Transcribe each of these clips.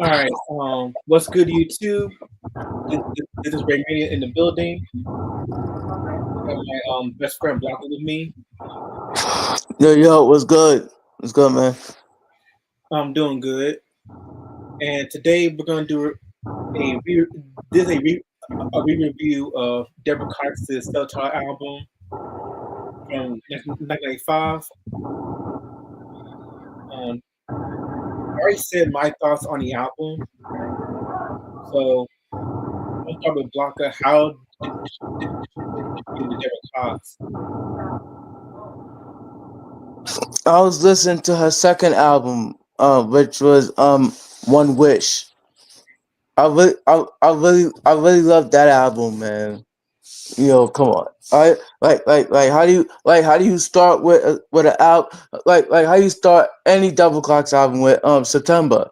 All right. What's good, YouTube? This is RAYMANIA in the building. Got my best friend Blanca with me. Yo, what's good? What's good, man? I'm doing good, and today we're gonna do a re- this is a re-review of Deborah Cox's self-titled album from 1995. I already said my thoughts on the album, so I'll start with Blanca. How did you feel with Deborah Cox? I was listening to her second album, which was One Wish. I really love that album, man. Come on. I like how do you start with an album like how you start any Double Clocks album with September?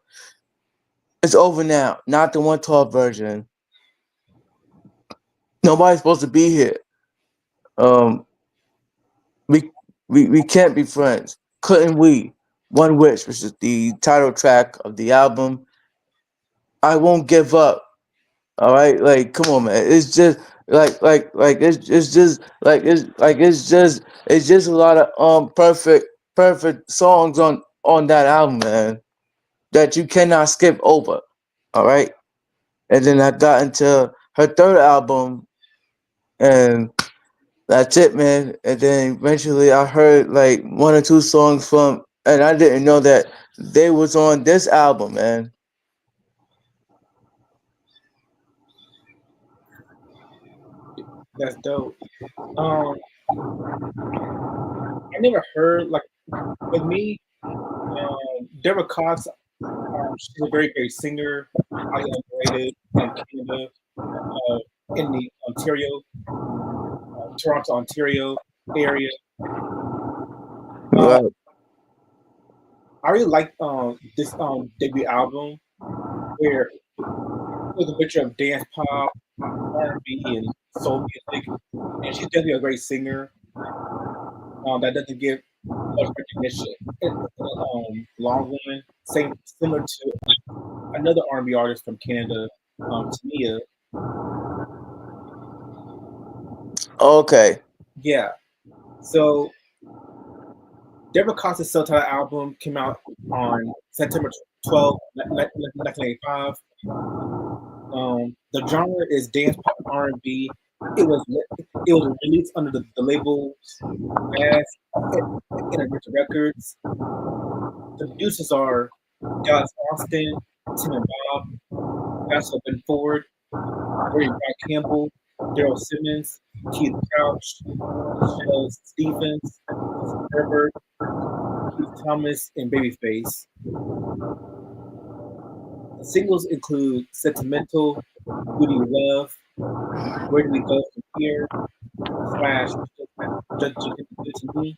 It's over now, not the 112 version. Nobody's supposed to be here. Um, we we can't be friends. Couldn't we? One Wish, which is the title track of the album. I won't give up. All right, like come on, man. It's just it's just it's just a lot of perfect songs on that album, man. That you cannot skip over. All right, and then I got into her third album, and that's it, man. And then eventually I heard like one or two songs from, and I didn't know that they was on this album, man. That's dope. Um, I never heard like with me. Deborah Cox. She's a very great singer, highly underrated in Canada, uh, in the Toronto, Ontario area. Uh, Right, I really like this debut album where it was a mixture of dance pop, R&B, and soul music. And she's definitely a great singer that doesn't get much recognition in the long run. Same similar to another R&B artist from Canada, Tamia. okay, Yeah. So Deborah Cox's self-titled album came out on September 12th, 1985. The genre is dance pop R&B. It was it was released under the label as Arista Records. The producers are Dallas Austin, Tim and Bob, Joshua Ben Ford, Ray Brown Campbell, Daryl Simmons, Keith Crouch, Michelle Stephens, Herbert, Keith Thomas, and Babyface. The singles include Sentimental, Who Do You Love, Where Do We Go From Here, Slash, Just Good to Me,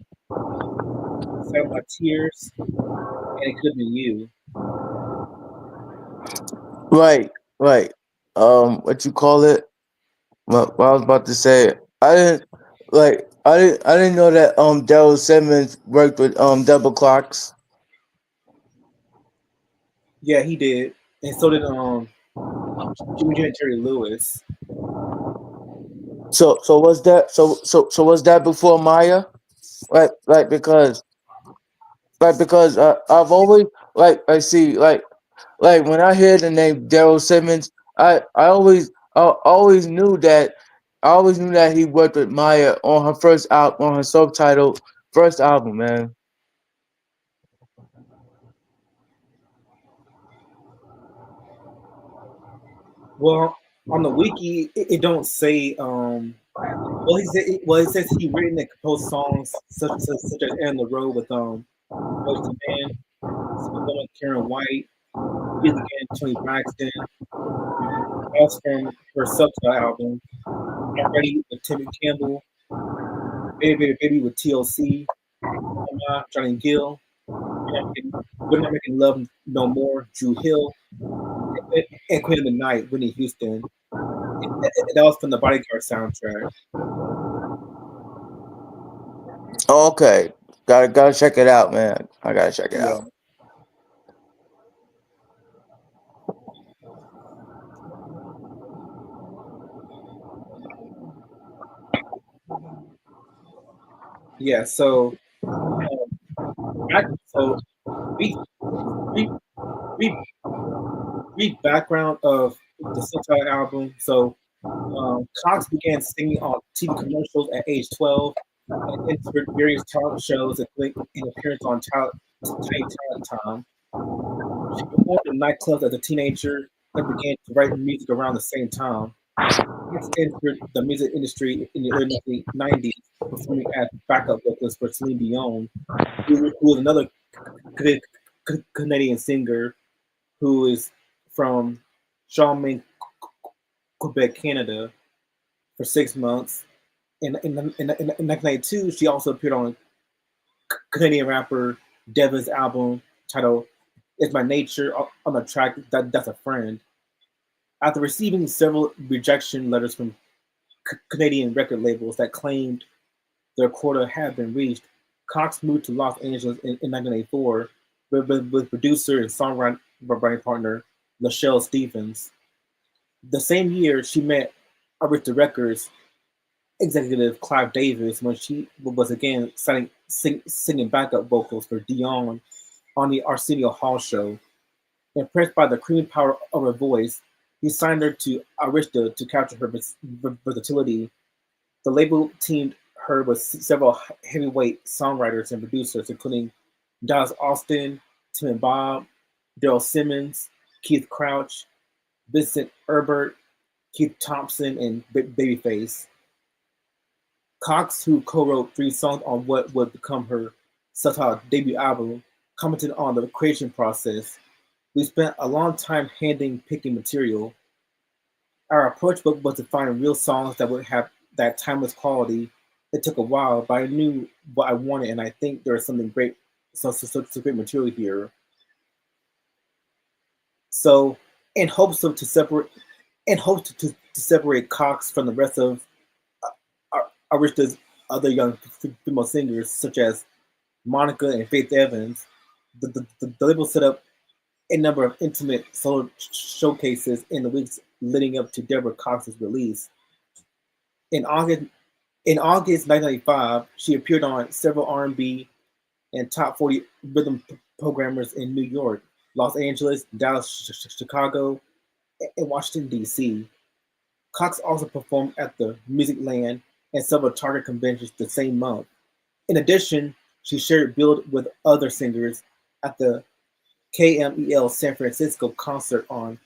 Save My Tears, and It Could Be You. right, right. What you call it? What I was about to say, I didn't know that Daryl Simmons worked with Double Clocks. Yeah, he did. And so did Jimmy Jam and Terry Lewis. So was that was that before Maya? Because I've always I see like when I hear the name Daryl Simmons, I always knew that he worked with Maya on her first album, on her self-titled first album, man. Well, on the wiki, it don't say. Well, he says he written and composed songs such as "On the Road" with Boyz II Men, "Sweet Woman" Karen White, "He's Again" Tony Braxton, also from her subtitle album "I'm Ready" with Timmy Campbell, "Baby Baby Baby" with TLC, Mama, Johnny Gill, "We're Not Making Love No More" Drew Hill, and "Queen of the Night" Whitney Houston. That was from the Bodyguard soundtrack. Okay, gotta check it out, man. I gotta check it Yeah. out. Yeah. So um, so brief, brief, brief, brief background of the Sunshine album. So Cox began singing on TV commercials at age 12 and entered various talk shows and an appearance on Tiny Talent Time. She performed in nightclubs as a teenager and began to write music around the same time. Cox entered the music industry in the early 1990s, performing as backup vocalist for Celine Dion, who is another Canadian singer who is from Charlemagne, Quebec, Canada, for 6 months. In 1992, she also appeared on Canadian rapper Deva's album titled "It's My Nature" on the track "That's a Friend." After receiving several rejection letters from Canadian record labels that claimed their quota had been reached, Cox moved to Los Angeles in 1984 with producer and songwriting partner Lachelle Stevens. The same year, she met Arista Records executive Clive Davis when she was again singing backup vocals for Dion on the Arsenio Hall show. Impressed by the creamy power of her voice, he signed her to Arista to capture her versatility. The label teamed her with several heavyweight songwriters and producers, including Dallas Austin, Tim and Bob, Daryl Simmons, Keith Crouch, Vincent Herbert, Keith Thompson, and Babyface. Cox, who co-wrote 3 songs on what would become her self-titled debut album, commented on the creation process. We spent a long time picking material. Our approach was to find real songs that would have that timeless quality. It took a while, but I knew what I wanted, and I think there is something great, some great material here. So, in hopes of to separate, in hopes to separate Cox from the rest of Arista's other young female singers, such as Monica and Faith Evans, the label set up a number of intimate solo showcases in the weeks leading up to Deborah Cox's release. In August, in August 1995, she appeared on several R&B and top 40 rhythm programmers in New York, Los Angeles, Dallas, Chicago, and Washington, D.C. Cox also performed at the Music Land and several Target conventions the same month. In addition, she shared billed with other singers at the KMEL San Francisco concert on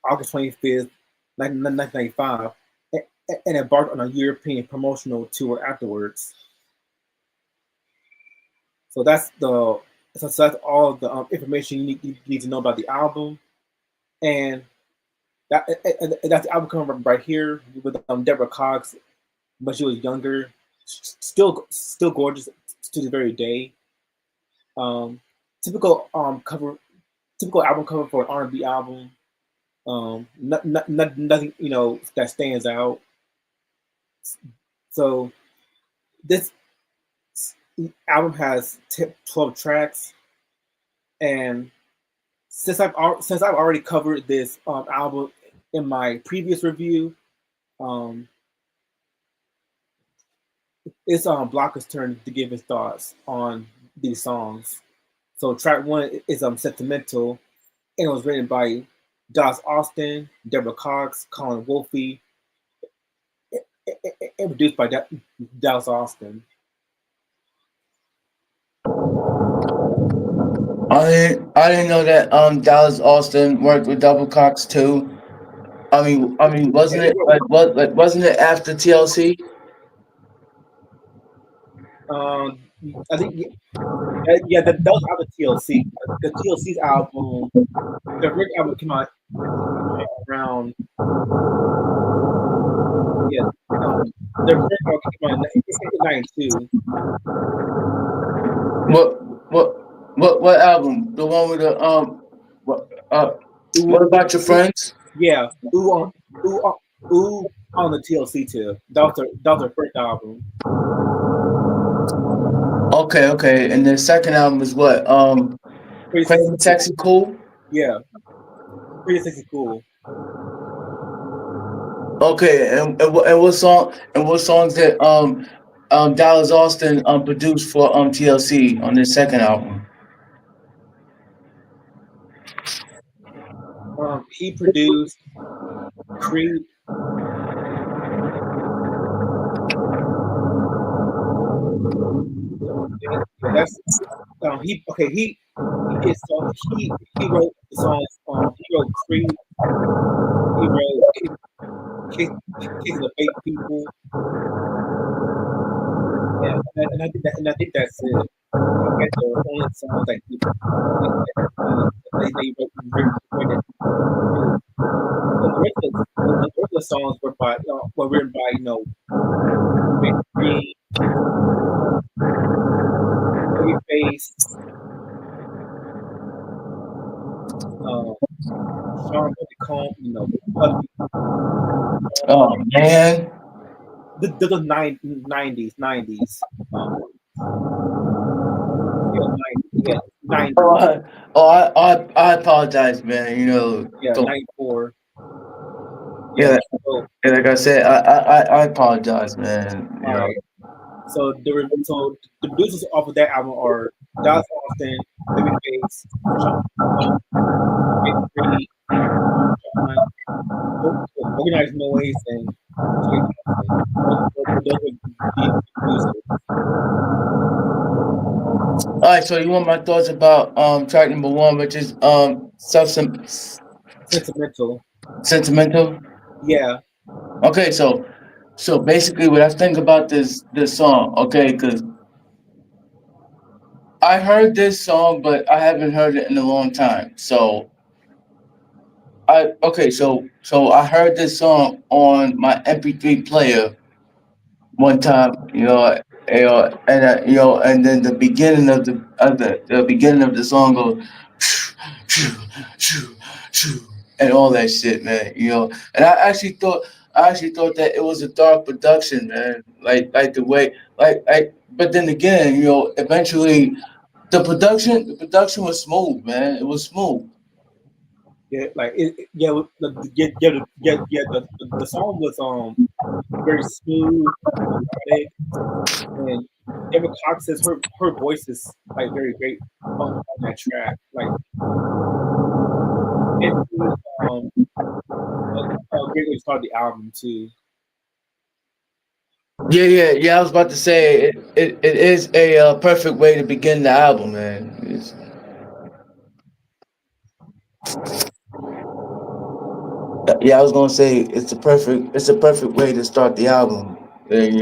August 25th, 1995, and embarked on a European promotional tour afterwards. So that's all the information you need to know about the album, and that's the album cover right here with Deborah Cox when she was younger, still gorgeous to the very day. Um, typical cover, typical album cover for an R&B album. Nothing that stands out. So this album has 12 tracks, and since I've already covered this album in my previous review, um, it's on Blocker's turn to give his thoughts on these songs. So track one is Sentimental, and it was written by Dallas Austin, Deborah Cox, Colin Wolfe, and produced by Dallas Austin. I didn't know that Dallas Austin worked with Double Cox too. I mean, Yeah, wasn't they it were. wasn't it after TLC? Um, I think yeah, that was out of TLC. The TLC's album, the first album came out around yeah. Um, their first album came out in '92. What album? The one with the what Ooh, what about your ooh, friends? yeah, ooh, on, ooh on the TLC tip. That was their first album. Okay. And the second album is what? Pretty sexy, Crazy Taxi Cool. yeah, pretty sexy, cool. Okay, and what songs that Dallas Austin produced for TLC on this second album. He produced Creed. Yeah, that's he did so he wrote the songs. He wrote Creed. He wrote Kiss the Fake People. Yeah, and I think that's it. I think the only songs that they written too. The rest of the songs were written by Big Green, Babyface, uh, Sean Combe, Puffy. Oh man. The 90s. Yeah, 90s. I apologize, man. Yeah, 94. Yeah. Yeah, So, yeah, like I said, I apologize, man. all right. So the producers off of that album are Dallas Austin, Babyface, Sean Combe, Big Three, John, Organized Noise, and Jay Johnson. Those would be the producers. All right, so you want my thoughts about track number one, which is Sentimental. sentimental. Yeah. Okay, so basically, what I think about this song, okay, because I heard this song, but I haven't heard it in a long time. So I heard this song on my MP3 player one time, and then the beginning of the beginning of the song goes, and all that shit, man. And I actually thought that it was a dark production, man. Like the way, but then again, eventually the production was smooth, man. It was smooth. Yeah, like yeah, the song was very smooth, melodic, and Deborah Cox says her voice is like very great on that track. Like it was a great way to start the album too. Yeah. I was about to say it is a perfect way to begin the album, man. Yeah, I was gonna say it's a perfect way to start the album. And,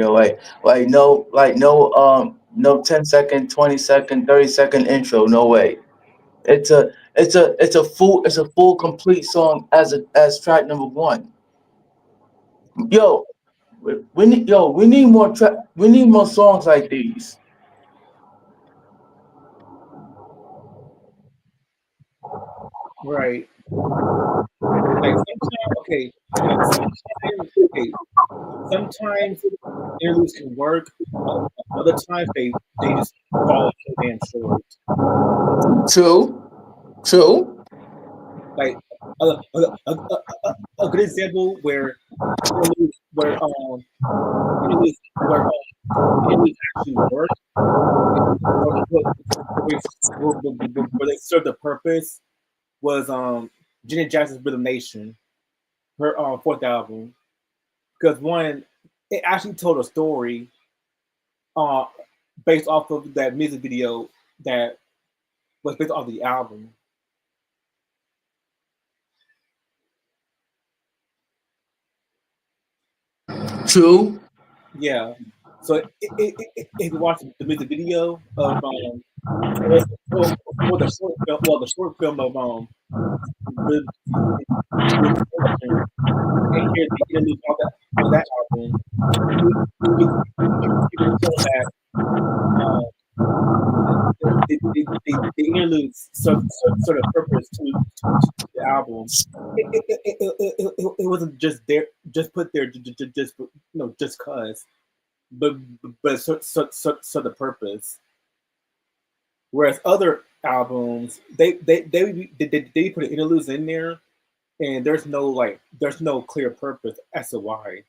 no 10-second, 20-second, 30-second intro. No way. It's a full complete song as track number one. Yo, we need more songs like these. Right. Like sometimes, okay, sometimes interludes can work. Other times they just fall so damn short. True, true. Like a good example interludes where interludes where interludes actually work, where they serve the purpose was Janet Jackson's Rhythm Nation, her fourth album. Because one, it actually told a story uh based off of that music video that was based off the album. True. Yeah. So if you watch the music video of or, or the short film of Rhythm Nation, and hear the interlude on that album, you can tell that uh, the interludes sort of purpose to the album. It wasn't just there, just put there, just cause, but so the purpose. Whereas other albums, they put interludes in there, and there's no clear purpose as to why.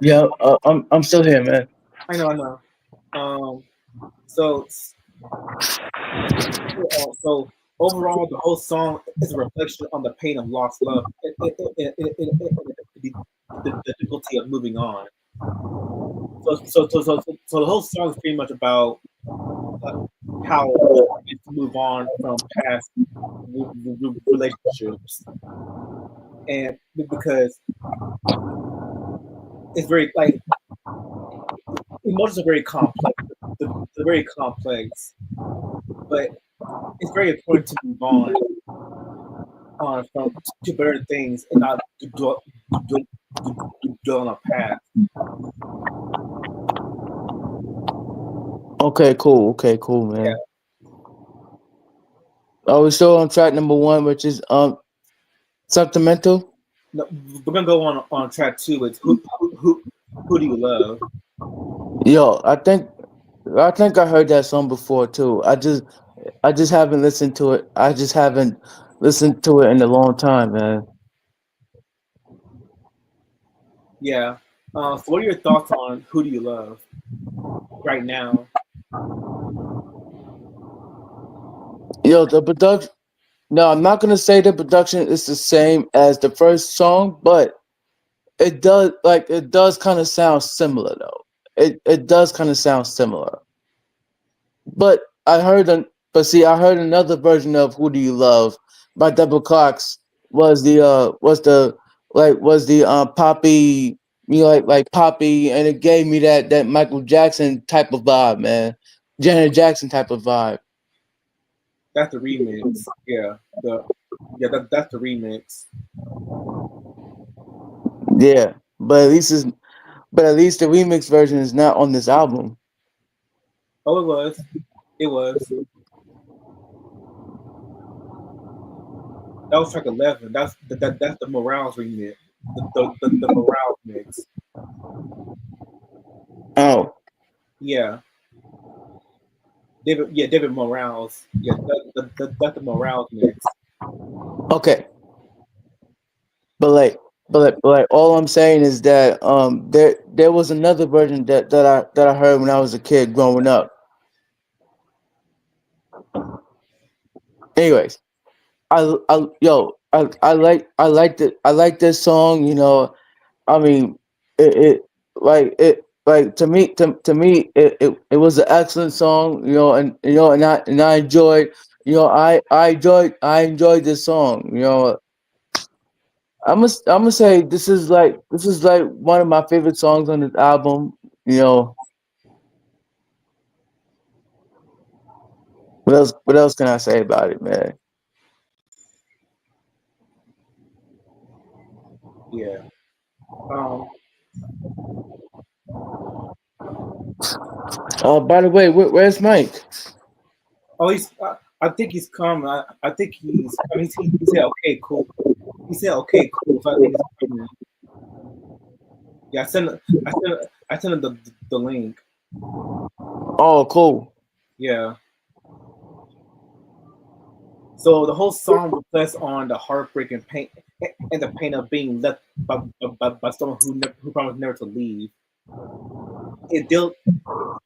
Yeah, I'm still here, man. I know. So so overall, the whole song is a reflection on the pain of lost love and the difficulty of moving on. So the whole song is pretty much about uh, how it is to move on from past relationships, and because it's very like emotions are very complex. They're very complex, but it's very important to move on from to better things and not to dwell on a past. Okay, cool. Okay, cool, Yeah, man. Are we still on track number one, which is sentimental? no, we're gonna go on track two. It's who do you love? Yo, I think I heard that song before too. I just haven't listened to it. I just haven't listened to it in a long time, man. Yeah. So what are your thoughts on who do you love right now? Yo, the production. No, I'm not gonna say the production is the same as the first song, but it does kind of sound similar though. It does kind of sound similar. But I heard another version of "Who Do You Love" by Deborah Cox was the poppy, like poppy, and it gave me that Michael Jackson type of vibe, man. Janet Jackson type of vibe. That's the remix. That's the remix. Yeah, but at least the remix version is not on this album. Oh, it was. It was. That was track 11. That's the Morales remix. The Morales mix. Oh, Yeah. David Morales. Yeah, that's the Morales mix. okay. But like all I'm saying is that there was another version that I heard when I was a kid growing up. Anyways, I like this song. I mean, it like to me it was an excellent song. And I enjoyed. I enjoyed this song. I'm gonna say this is like one of my favorite songs on this album. You know, what else can I say about it, man? Yeah. Um. By the way, where's Mike? Oh, he's. I think he's coming. I think he's. I mean, he said okay, cool. He said okay, cool. So I think he's coming. Yeah, I sent him the link. Oh, cool. Yeah. So the whole song reflects on the heartbreak and pain and the pain of being left by someone who promised never to leave. It deals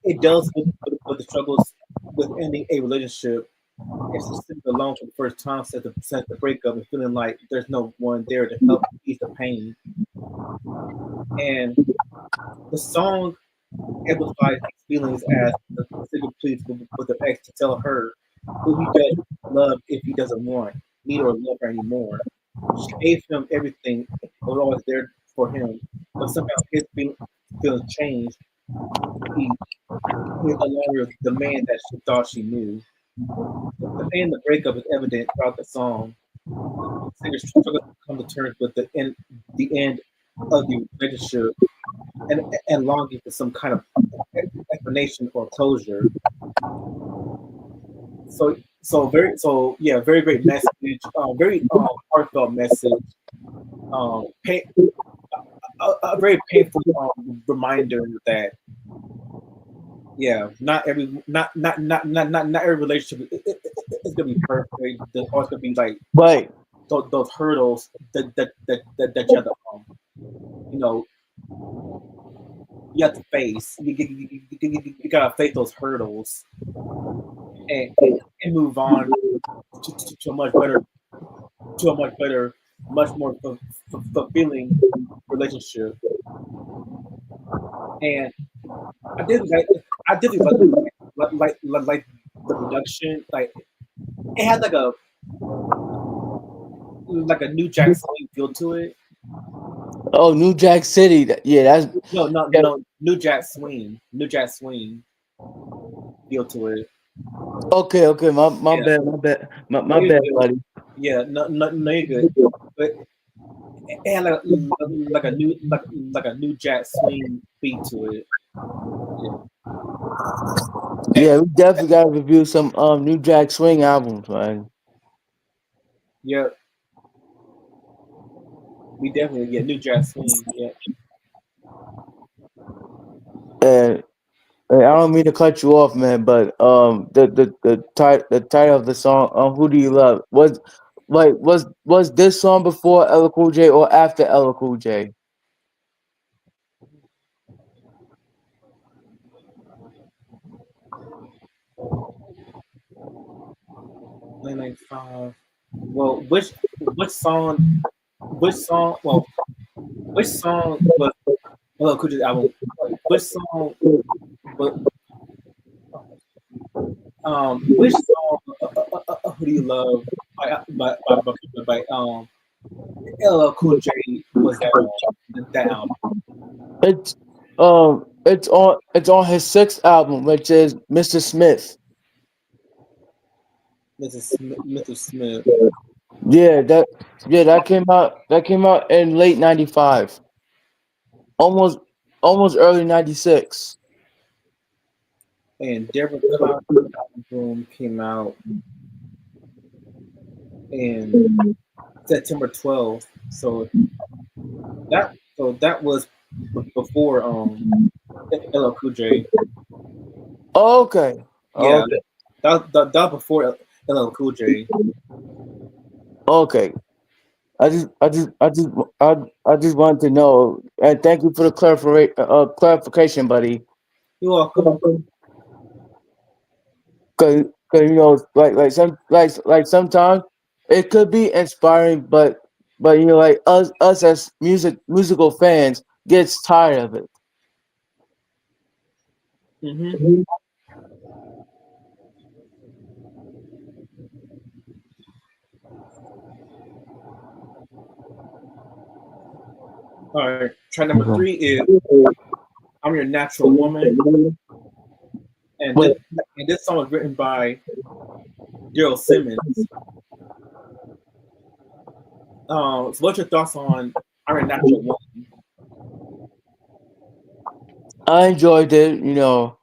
it deals with the struggles with ending a relationship and sitting alone for the first time since the breakup and feeling like there's no one there to help ease the pain. And the song amplifies these feelings as the singer pleads with the ex to tell her who he does love if he doesn't want, need or love her anymore. She gave him everything and was always there for him, but somehow his feelings changed. He, he is no longer the man that she thought she knew. The pain of the breakup is evident throughout the song. The singer struggles to come to terms with the end of the relationship and longing for some kind of explanation or closure. Very great message, very heartfelt message, pain, a very painful reminder that not every relationship is gonna be perfect. There's always gonna be like Right. those hurdles that you have to you have to face. You gotta face those hurdles and and move on to a much better, to a much better, much more fulfilling relationship. And I did like I did like the production. Like it had like a New Jack Swing feel to it. Oh, New Jack City. Yeah, that's yeah. No, New Jack Swing, New Jack Swing feel to it. Okay, okay. My Yeah, bad, my bad, my you're bad, good. buddy. Yeah, no, you're good. But it had like a New Jack Swing beat to it. Yeah, and Yeah, we definitely gotta review some New Jack Swing albums, man. yeah, we definitely get New Jack Swing. Yeah, And I don't mean to cut you off, man, but the title of the song, "Who Do You Love," was this song before Ella Cool J or after Ella Cool J? 1995. Well, which song? Which song? Well, which song was Hello Cool J's album? Which song? But which song? Who do you love? By LL Cool J was that that album? It's it's on his sixth album, which is Mr. Smith. Mr. Smith. Yeah, that came out in late '95, almost almost early '96. And Deborah Cox album came out in September 12th. So that was before LL Cool J. Okay, Yeah, okay, that before LL Cool J. okay. I, I just wanted to know, and thank you for the clarification, buddy. You're welcome. Cause, you know, like sometimes it could be inspiring, but you know, like us as musical fans gets tired of it. Hmm. All right. Track number Mhm. 3 is "I'm Your Natural Woman," and But this song was written by Daryl Simmons. So what's your thoughts on "I'm Your Natural Woman"? I enjoyed it. You know,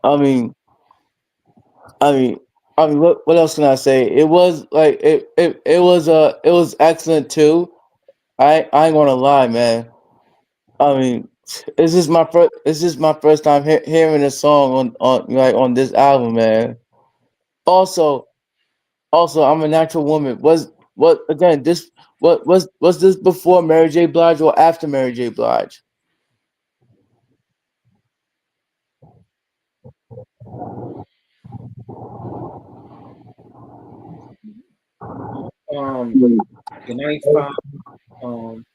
I mean, I mean, what else can I say? It was like it was excellent too. I ain't gonna lie, man. I mean, this is my first time hearing a song on this album, man. Also, I'm a natural woman. What again? This was this before Mary J. Blige or after Mary J. Blige? Um, in '95. Um,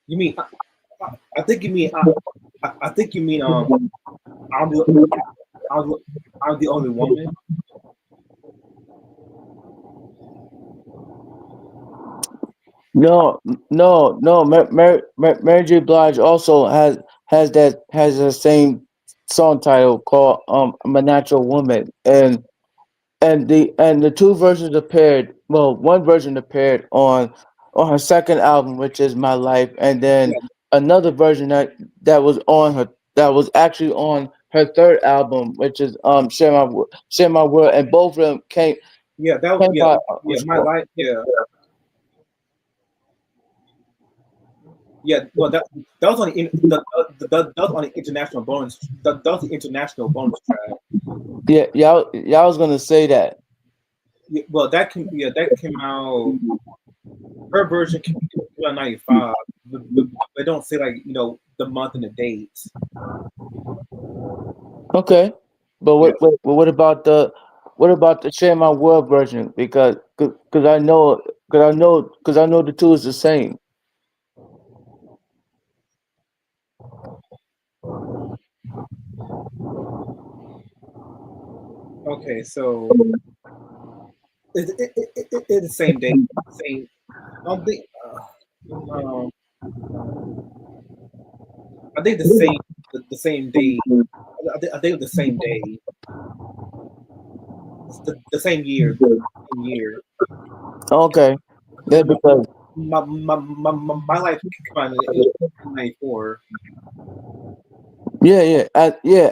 you mean? I think you mean. I think you mean. I'm the I'm, the- I'm the only woman. No, no. Mary J. Blige also has the same song title called "I'm a Natural Woman," and the two versions appeared. Well, one version appeared on her second album, which is My Life, and then Yeah, another version that was actually on her third album, which is Share My World, and both of them yeah. came Yeah, out. yeah. My life. Yeah, yeah. Well, that was on that was on the international bonus. That was the international bonus track. Yeah, I was gonna say that. Yeah, well, that came out. Her version came out in '95. They don't say like the month and the date. Okay, but Yeah. what about the Share My World version? Because I know the two is the same. Okay, so it's the same day, same. I don't think. Um, I think the same day. I think the same day, the same year, same year. Okay, Because yeah, because my life came out in '94.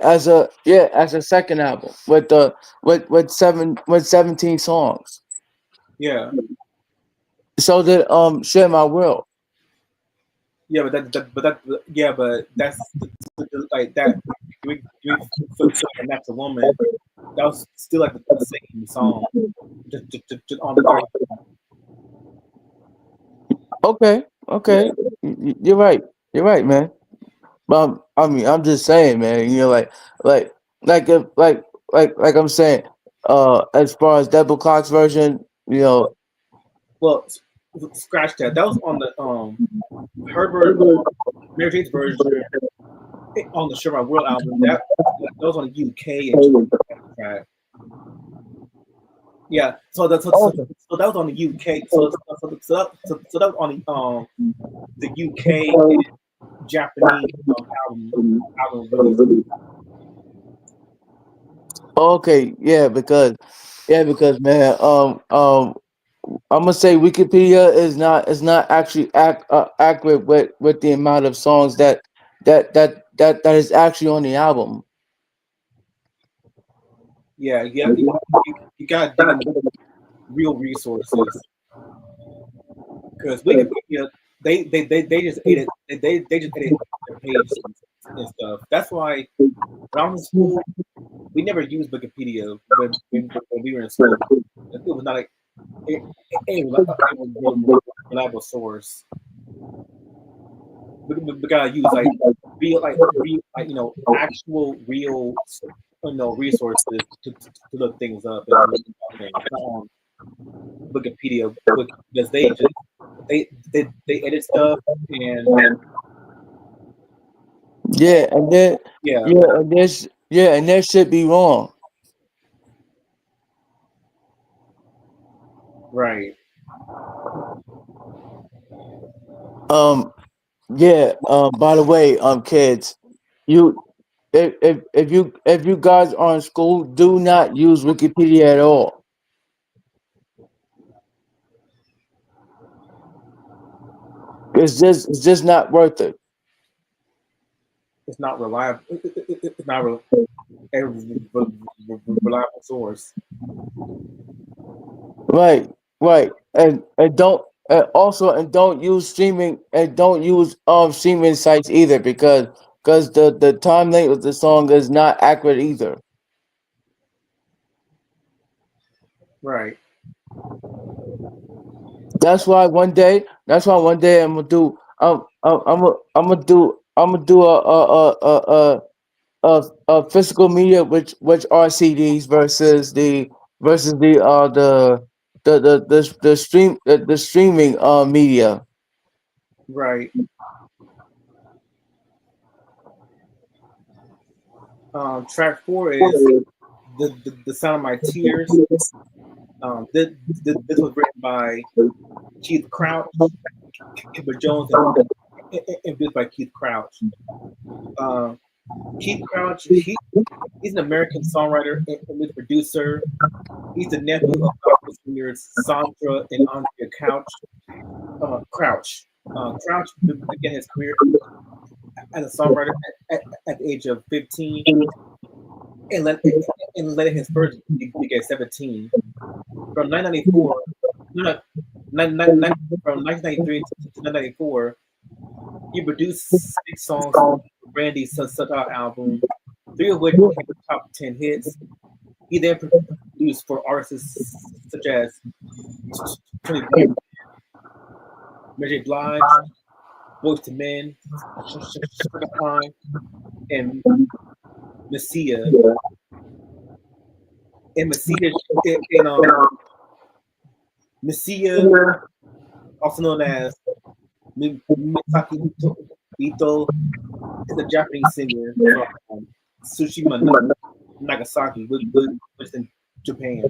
as a second album with 17 songs. Yeah, So did Share My World. yeah, but that's like that. We feel like that's a woman. That was still like the same song, just on the third. Okay, Yeah, okay, you're right. You're right, man. But I mean, I'm just saying, man. Like, like, if, like I'm saying, as far as Double Clock's version, well, scratch that. That was on the her Mary Jane's version on the Share My World album. That was on the UK and track. Yeah, so that was on the UK. So that was on the UK and Japanese album release. okay, because man, I'm gonna say Wikipedia is not actually accurate with the amount of songs that is actually on the album. Yeah, you gotta dig in real resources because Wikipedia they just ate it. They just edit their pages and stuff. That's why when I was in school, we never used Wikipedia when we were in school. It was not like a reliable source. We gotta use real actual real resources to look things up and learn about things. Not on Wikipedia because they edit stuff and Yeah, and then yeah, and that should be wrong. right. Um, yeah. By the way, kids, you if you guys are in school, do not use Wikipedia at all. It's just not worth it. It's not reliable. It's not a reliable source. Right, right, and don't also and don't use streaming and don't use streaming sites either because the time length of the song is not accurate either. Right. That's why one day I'm gonna do I'm gonna do a physical media which are CDs versus the streaming media. Right. Track four is the sound of my tears. This, this was written by Keith Crouch, Kimber Jones, and produced by Keith Crouch. Uh, Keith Crouch, he's an American songwriter and music producer. He's the nephew of gospel singers Sandra and Andrea Crouch. Crouch began his career as a songwriter at the age of 15 and led his first gig at 17. From 1994, no, no, from 1993 to 1994, he produced 6 songs on Brandy's Sutter album, 3 of which became top 10 hits. He then produced for artists such as 21, Mary J. Blige, Boyz II Men, Sugar Pine, and Messia. And Messia, and Messia, also known as Misaki Ito, is a Japanese singer from Tsushima, Nagasaki, which is in Japan.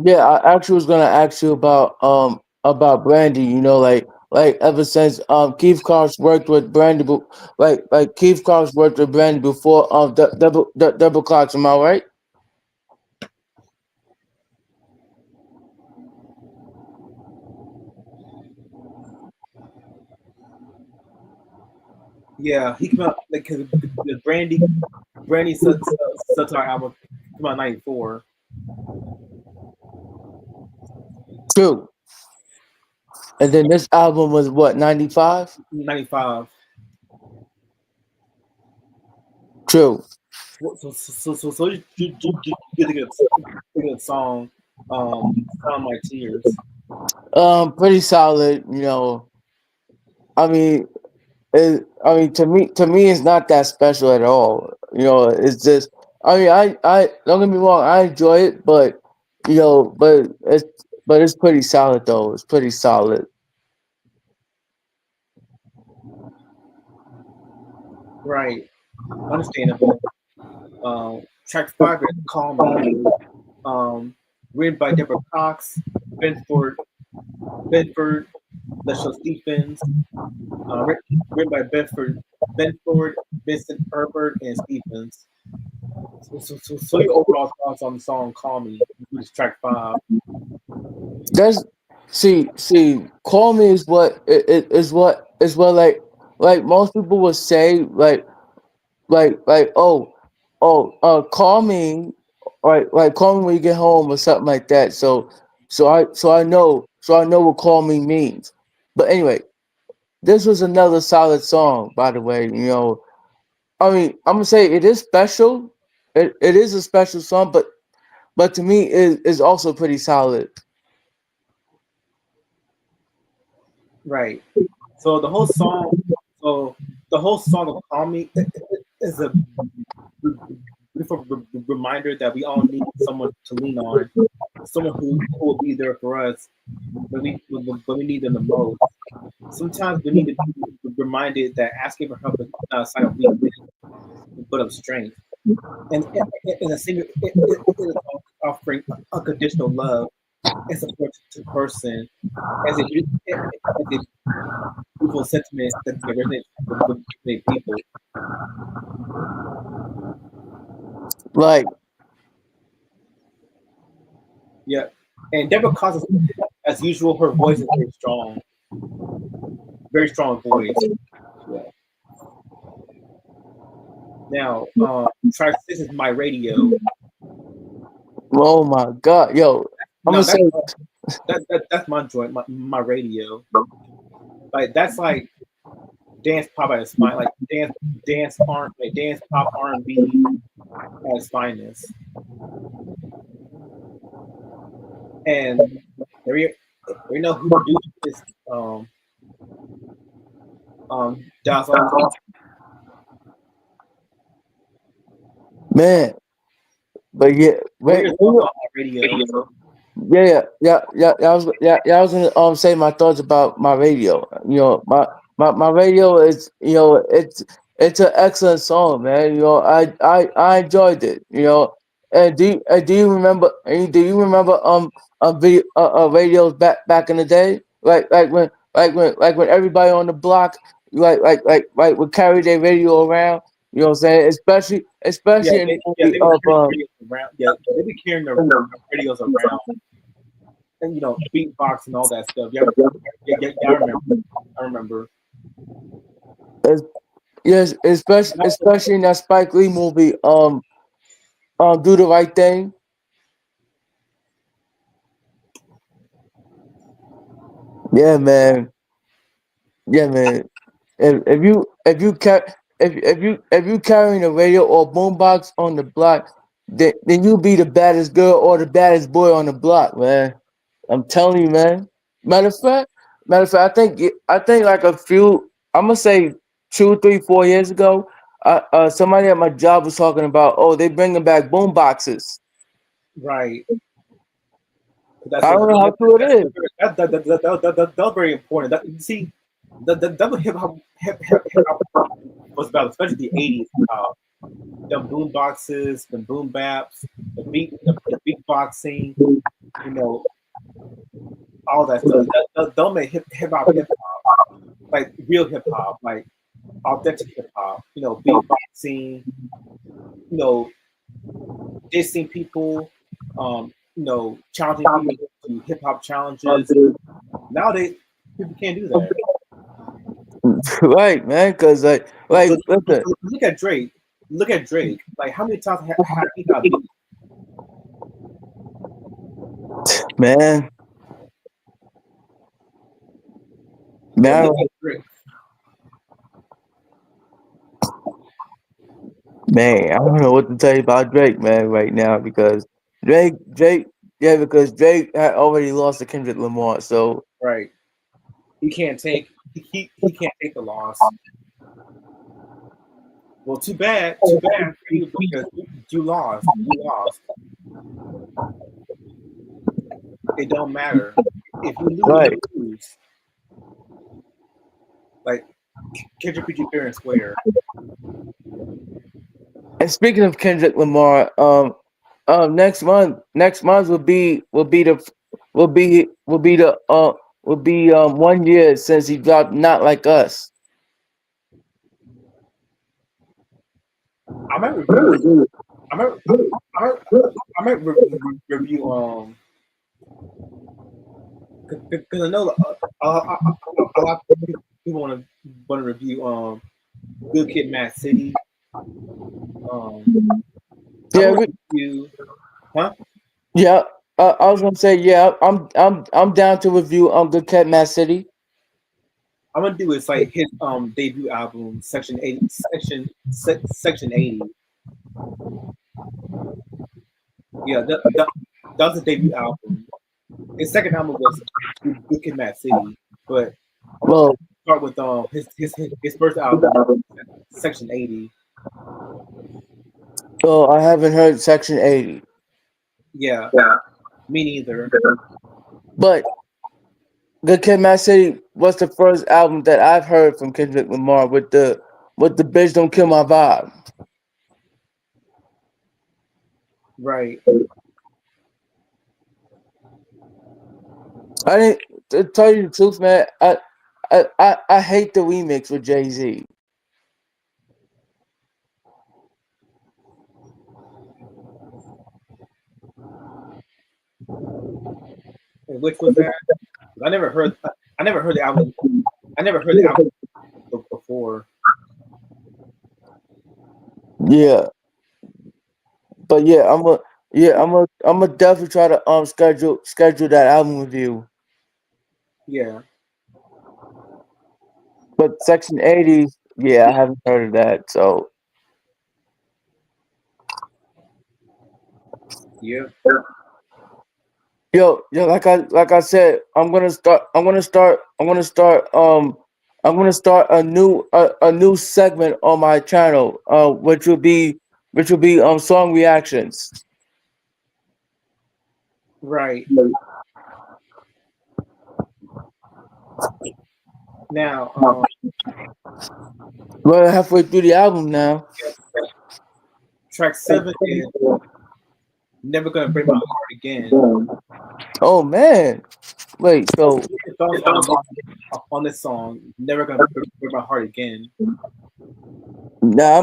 Yeah, I actually was gonna ask you about Brandy. You know, like ever since Keith Carrs worked with Brandy, like Keith Carrs worked with Brandy before double clocks. Am I right? Yeah, he came out like cause the Brandy Sutter album came out in '94. True. And then this album was what 95. '95. True. You get a good song, "Sound My Tears." Pretty solid. You know, I mean, to me, it's not that special at all. You know, it's just, I don't get me wrong, I enjoy it, but it's pretty solid though. It's pretty solid. Right, understandable. Track 5 is "Call Me," written by Deborah Cox, Benford, Benford, Leslie Stephens, written by Benford, Vincent Herbert, and Stephens. So your overall thoughts on the song "Call Me," which is track 5? That's see, call me is what it is what like most people would say like call me, like call me when you get home or something like that. So I know what call me means. But anyway, this was another solid song, by the way. You know, I'm gonna say it is special. It is a special song, but to me, it is also pretty solid. Right. So so the whole song of "Call Me" is a beautiful reminder that we all need someone to lean on, someone who will be there for us when we need them the most. Sometimes we need to be reminded that asking for help is not a sign of weakness, but of strength. And a singer is offering unconditional love and support to the person as a beautiful sentiment that resonates with many people. Like, Yeah. And Deborah Cox, as usual, her voice is very strong voice. Yeah. Now, track 6 is "My Radio." oh my god, yo, I'm gonna Now say, that's my joint, my radio. Like that's like dance pop at its fine, like dance pop R&B at its finest. And we we know who produced this Dallas Austin. man, but yeah, What are wait, your thoughts on my radio? yeah. I was gonna say my thoughts about my radio. You know, my radio is, it's an excellent song, man. You know, I enjoyed it. You know, and do you remember video radios back in the day, like when everybody on the block would carry their radio around. You know what I'm saying? Especially in the movie They be of carrying radios around. Yeah, they be carrying their radios around, and beatbox and all that stuff. Yeah, I remember. yes, especially in that Spike Lee movie, Do the Right Thing. Yeah, man. Yeah, man. If you carrying a radio or boombox on the block, then you be the baddest girl or the baddest boy on the block, man. I'm telling you, man. Matter of fact, I think like a few. I'm gonna say 2, 3, 4 years ago, somebody at my job was talking about, oh, they bringing back boom boxes. Right. That's I a don't know how true it is. that's very important. That, you see, the hip hop was about, especially the '80s. The boom boxes, the boom baps, the beatboxing, you know, all that stuff. Don't make hip hop like real hip hop, like authentic hip hop. You know, beatboxing. You know, dissing people. Challenging people to hip hop challenges. Nowadays, people can't do that. Right, man. Cause Look, listen, look at Drake. Look at Drake. Like, how many times have he got beat? man, man, Look at Drake. man. I don't know what to tell you about Drake, man, right now because Drake, yeah, because Drake had already lost to Kendrick Lamar, so Right. He can't take. He can't take the loss. Well, too bad. Too bad for you because you lost. You lost. It don't matter. If you lose, right. you lose. Like, Kendrick PG fair and square. And speaking of Kendrick Lamar, next month will be 1 year since he dropped "Not Like Us." I might review. I might. I might. I might review. Because I know a lot of people want to review. Good Kid, Mad City. Um, I Yeah, want to review. Huh? yeah. I was gonna say, yeah, I'm down to review Good Cat, Mad City. I'm gonna do is like his debut album, Section 80. Yeah, that was a debut album. His second album was Good Kid, Mad City, but I'm gonna Well, start with his first album, Section 80. I haven't heard Section 80, Yeah, me neither. but Good Kid, Mad City was the first album that I've heard from Kendrick Lamar with the bitch don't kill my vibe. Right. I didn't to tell you the truth, man. I hate the remix with Jay-Z. And which was that? I never heard. I never heard the album. I never heard the album before. Yeah, but I'm a definitely try to schedule that album review. Yeah. But Section 80, yeah, I haven't heard of that. So Yeah. like I said, I'm gonna start a new segment on my channel, which will be song reactions. Right. Now, We're halfway through the album now. track 7 is Never Gonna Break My Heart Again. Oh man. Wait, so The thoughts on this song, Never Gonna Break My Heart Again. now I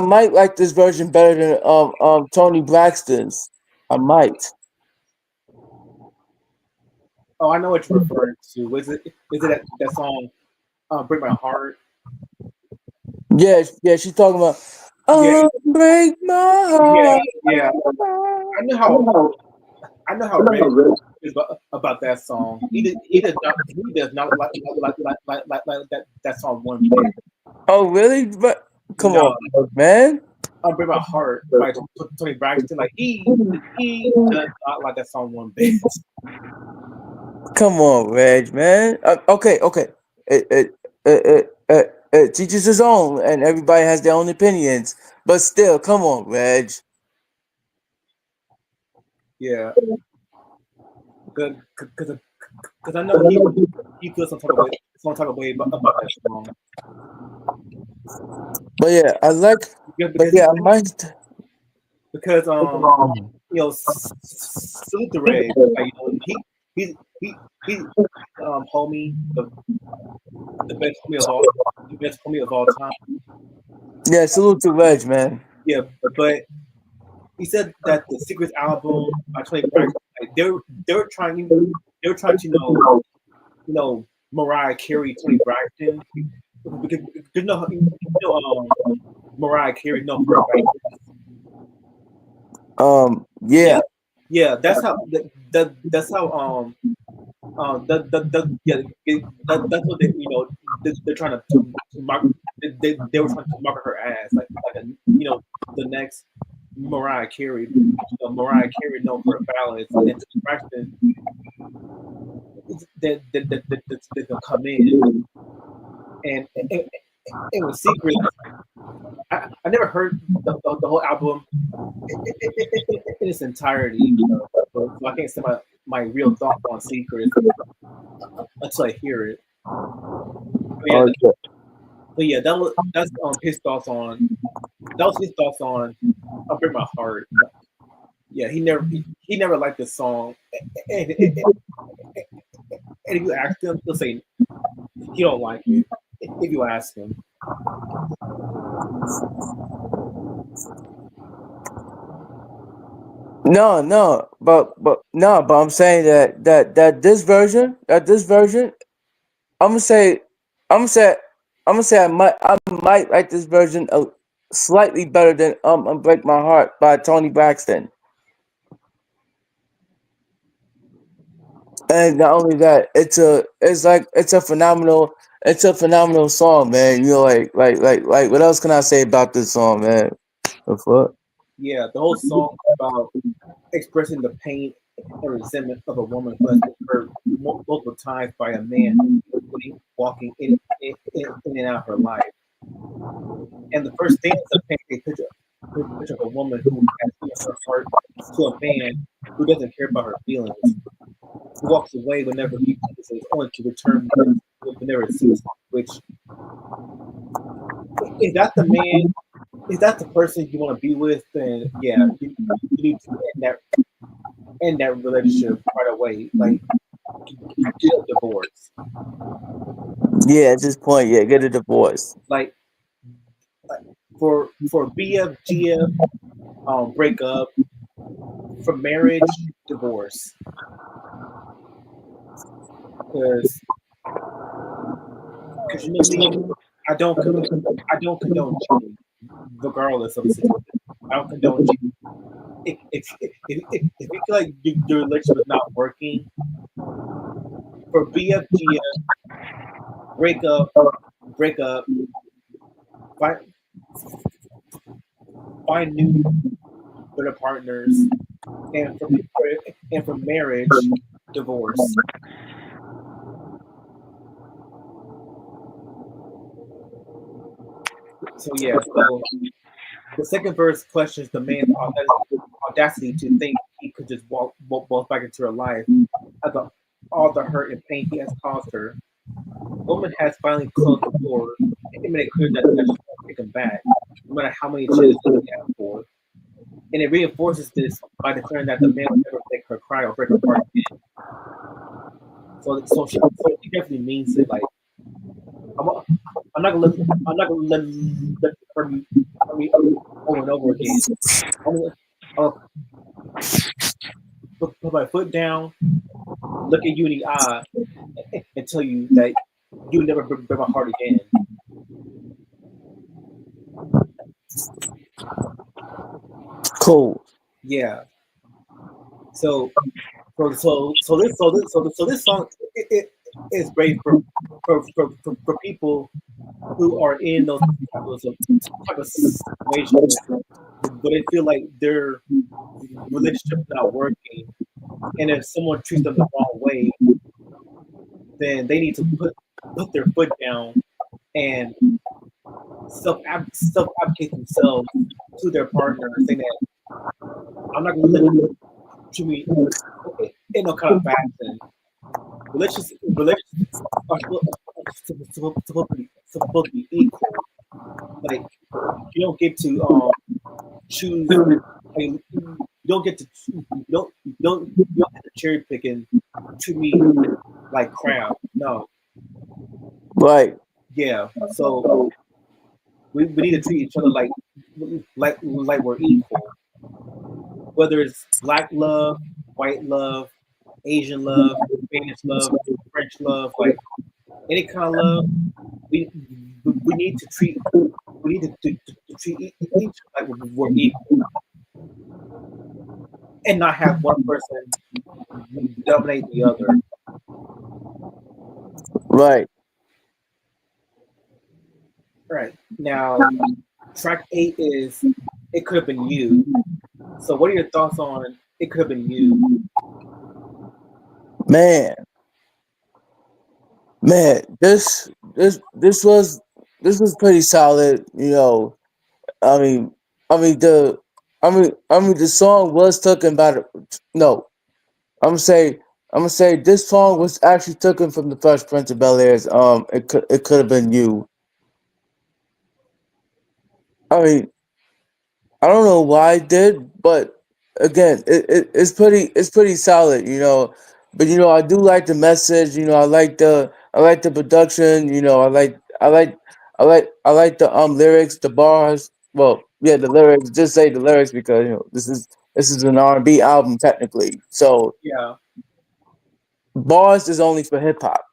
might like this version better than Tony Braxton's. I might. Oh, I know what you're referring to. Is it that song, Break My Heart? Yeah, yeah, she's talking about Yeah, oh break my yeah, heart. yeah. I know how I know how Red is about that song. He does not like that song one bit. Oh really? But come No, on, man. Unbreak My Heart by Tony Braxton. Like he does not like that song one bit. Come on, Reg, man. Okay. It, it, it teaches his own, and everybody has their own opinions. But still, come on, Reg. Yeah, because I know he feels some type of way about that song. But yeah, I like. But Because yeah, I might. because Salute the Ray, like, he homie, the best homie of all time. Yeah, salute to Reg, man. Yeah, but he said that the Secrets album by Tony Braxton, like, they were trying to Mariah Carey, Tony Braxton, because Mariah Carey known for her Yeah. yeah, that's how that's how that's what they're trying to market. They were trying to market her as like the next Mariah Carey. Mariah Carey known for her ballads, and then Toni Braxton they're gonna come in and with Secrets. I never heard the whole album in its entirety, so I can't say my real thoughts on Secrets until I hear it. But yeah, that's his thoughts on Unbreak My Heart. Yeah, he never liked this song, and if you ask him, he'll say he don't like it. If you ask him, but I'm saying that this version, I'm gonna say, I'm gonna say, I'm gonna say I might like this version slightly better than "Break My Heart" by Tony Braxton. And not only that, it's a phenomenal song, man. Like what else can I say about this song, man? The fuck? yeah, the whole song about expressing the pain and resentment of a woman who has been hurt multiple times by a man who's walking in and out of her life. And the first stanza paints a picture of a woman who has given her heart to a man who doesn't care about her feelings, who walks away whenever he pleases, only to return whenever it suits. Which is that the man? Is that the person you want to be with? Then yeah, you need to end that relationship right away. Like get a divorce. Yeah, at this point, yeah, get a divorce. Like for BFGF, breakup, for marriage, divorce. Because you know me, I don't condone cheating, regardless of the situation. I don't condone cheating. If you feel like your relationship is not working, for BFGF, break up, find new better partners, and for marriage, divorce. So yeah, so the second verse questions the man's audacity to think he could just walk back into her life after all the hurt and pain he has caused her. The woman has finally closed the door and made it clear that she won't take him back, no matter how many chances he asked for. And it reinforces this by declaring that the man will never make her cry or break her heart again. So she definitely means it. Like I'm not gonna let her me over and over again. I'll put my foot down, look at you in the eye, and tell you that you'll never break my heart again. Cool. Yeah. So this song it is great for people who are in those type of situations but they feel like their relationship's not working, and if someone treats them the wrong way, then they need to put their foot down and self advocate themselves to their partner, saying that I'm not going to let you treat me in no kind of fashion. Relationships are supposed to be equal. Like you don't get to choose. Like, you don't get to you don't get to cherry pick and treat me like crap. No, Right. yeah. So we need to treat each other like we're equal. Whether it's black love, white love, Asian love, Spanish love, French love, like any kind of love, we we need to treat we need to treat each like we're equal and not have one person dominate the other. Right. Right now, track 8 is "It Could Have Been You." So, what are your thoughts on "It Could Have Been You"? Man, man, this was pretty solid. I mean, I mean the, I mean the song was taken by the. No, I'm gonna say, this song was actually taken from the Fresh Prince of Bel Air's. It could have been you. I mean, I don't know why I did, but again, it's pretty solid. But I do like the message. I like the production. I like the lyrics, the bars. Well, yeah, the lyrics. Just say the lyrics because this is an R&B album technically. So Yeah, bars is only for hip hop.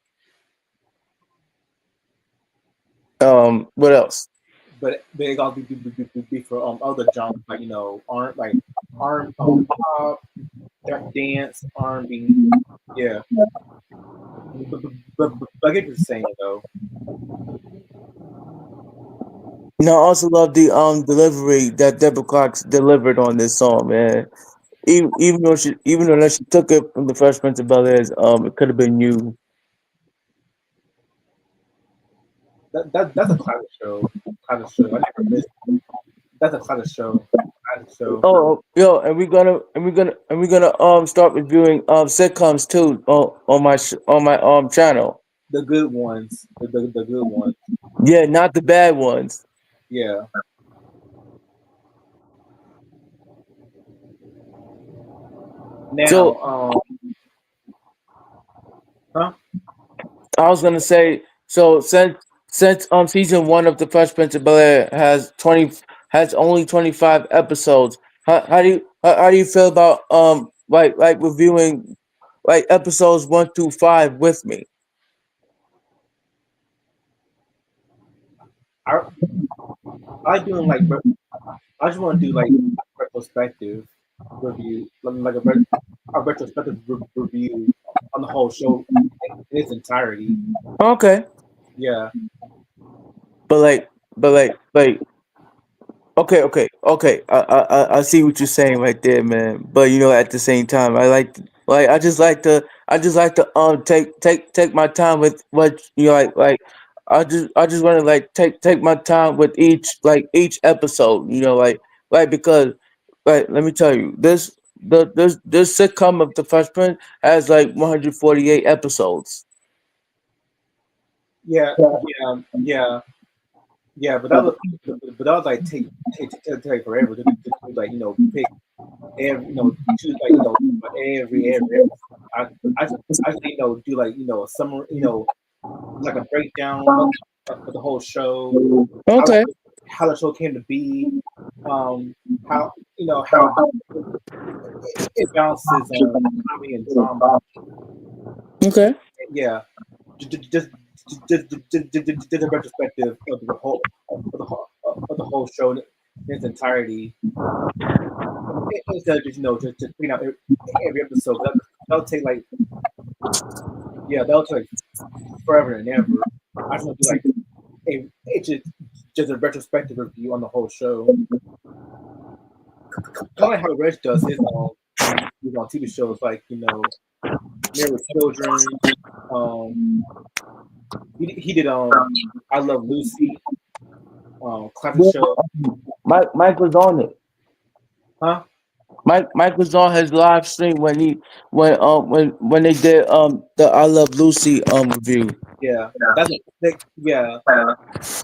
What else? but they got to be for other genres like aren't like R pop, dance, R&B. Yeah, but I get what you're saying though. I also love the delivery that Deborah Cox delivered on this song, man. Even though she took it from the Fresh Prince of Bel Air's, it could have been you. That's a classic show. Classic show. I never missed. That's a classic show. Classic show. Oh, yo, and we're gonna start reviewing sitcoms too on my channel. The good ones. The good ones. Yeah, not the bad ones. Yeah. Now, So huh? I was gonna say, so since season one of the Fresh Prince of Bel Air has only 25 episodes. How do you feel about like reviewing like episodes 1 through 5 with me? I I doing like I just want to do like retrospective review, like a retrospective review on the whole show in its entirety. Okay, Yeah. but like okay. I see what you're saying right there, man. But at the same time, I just like to take my time with what I just want to like take my time with each episode. Because let me tell you this sitcom of the Fresh Prince has like 148 episodes. Yeah. Yeah. Yeah. Yeah. But that was like take forever to like pick every choose like every episode. I I I just do like a summary like a breakdown of the whole show, how Okay, how the show came to be, how how it balances comedy and drama. okay. Yeah, just a retrospective of the whole show in its entirety. Instead of just putting out every episode. That'll take like that'll take like forever and ever. I just want to do like it's just a retrospective review on the whole show. kind of how Reg does his TV shows, like Married with Children. Um, he did I Love Lucy, classic show, Mike was on it. huh? Mike was on his live stream when they did the I Love Lucy review. Yeah, yeah.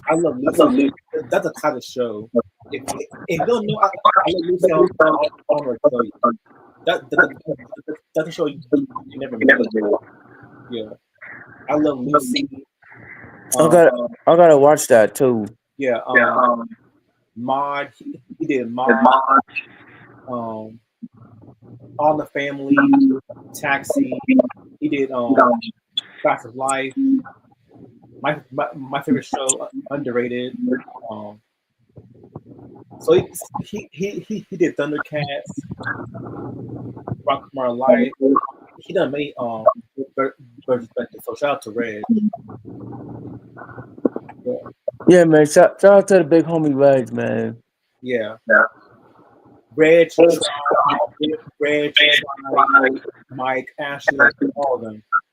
I Love Lucy. That's a classic show. If you don't know I Love Lucy, I don't know what to tell you. That's a show you never missed. Yeah, I Love Lucy. I Um, gotta watch that too. yeah. Mod. He did Mod. Um, All the Family. Taxi. He did Facts of Life. My favorite show, underrated. Um, so he did Thundercats, Rock My Life. He done many versions back there. So shout out to Red. Yeah, Yeah, man. Shout out to the big homie Reg, man. yeah. Red, Red, Mike, Ashley, all